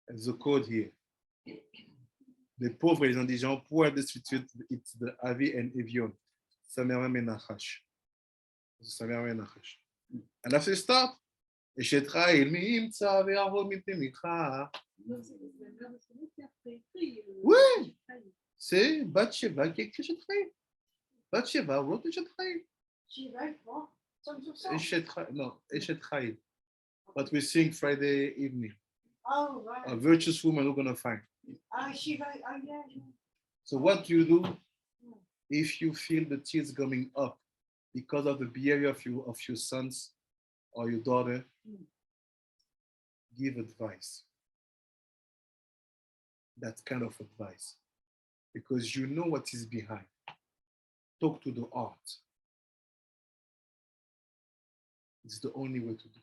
There's a code here. Les pauvres et les indigents, poor and destitute, it's the Avi and Evion. Samerah Menachash. And after stop, Eshetra Elmi Imtsa Ve'ahom Mitemicha. Oui, c'est Bathsheba qui écrit Eshetra. Bathsheba wrote Eshetra. Eshetra. But we sing Friday evening. Oh, right. A virtuous woman we're going to find. She wrote, oh, yeah. So what do you do if you feel the tears coming up because of the behavior of your sons or your daughter? give advice. That kind of advice. Because you know what is behind. Talk to the heart. It's the only way to do.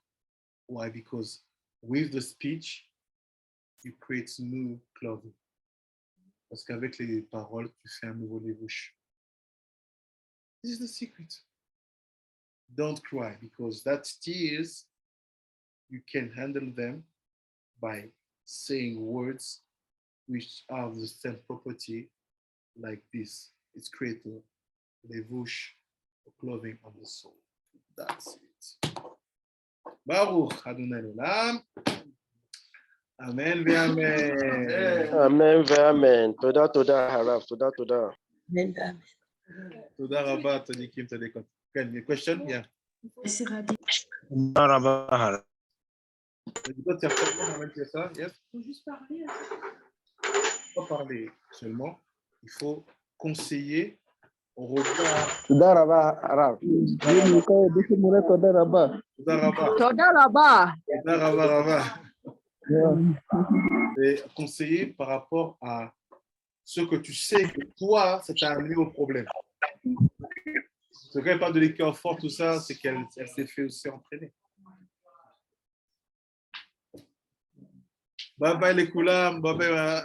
Why? Because with the speech, you create new clothing. Parce qu'avec les paroles, tu fais un nouveau levush. This is the secret. Don't cry, because that tears, you can handle them by saying words which are the same property like this. It's create a levush, a clothing on the soul. That's it. Baruch Adonai Olam. Amen ve'amen. Amen ve'amen. Toda toda harav. Toda toda. Amen, amen. Toda rabba Todikim Todekot. Any question? Yeah. Merci, Rabbi. Toda rabba harav. Yes. Il faut juste parler. Pas parler seulement, il faut conseiller. On revient. Toda rabba harav. Toda rabba. Toda rabba. Toda rabba. Et conseiller par rapport à ce que tu sais que toi, ça t'a amené au problème. Ce qu'elle parle de l'écœur fort, tout ça, c'est qu'elle s'est fait aussi entraîner. Bye bye les Koulam, bye bye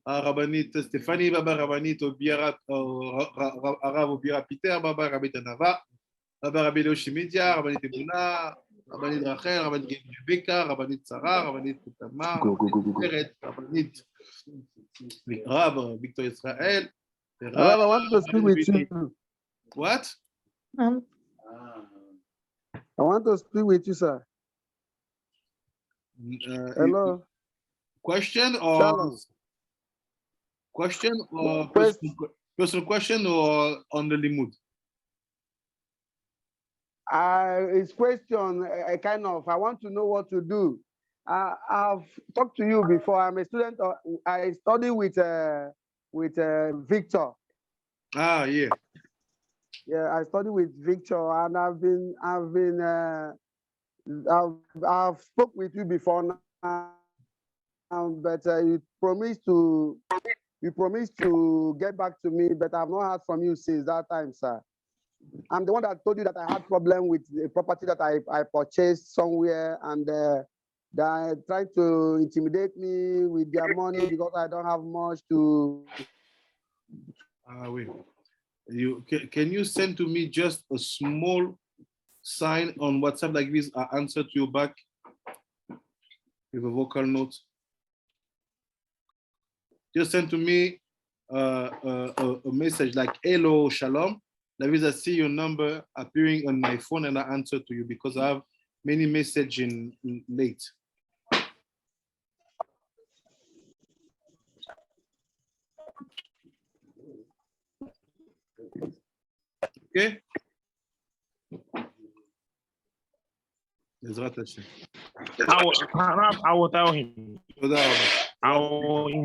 Rabbanit Stéphanie, bye bye Rabbanit Arav Obira Peter, bye bye Rabbi Tanava, bye bye Rabbi Leoshimidia, Rabbanit Ebuna, Rabbanit Rachel, Rabbanit Rebecca, Rabbanit Sarah, Rabbanit Tamar, Rabbanit Rab, Victor Israël. Rab, I want to speak with you. What? I want to speak with you, sir. Hello. Question or Shalom. Question or personal question or on the limud? It's question, kind of. I want to know what to do. I've talked to you before. I'm a student. I study with Victor. Ah, yeah. Yeah, I study with Victor, and I've spoke with you before now, but you promised to get back to me, but I've not heard from you since that time, sir. I'm the one that told you that I had problem with a property that I purchased somewhere, and they tried to intimidate me with their money because I don't have much to. Wait. Can you send to me just a small sign on WhatsApp like this? I answer to you back with a vocal note. Just send to me a message like hello, shalom. That means I see your number appearing on my phone and I answer to you because I have many messages in late. Okay? I will tell him. I will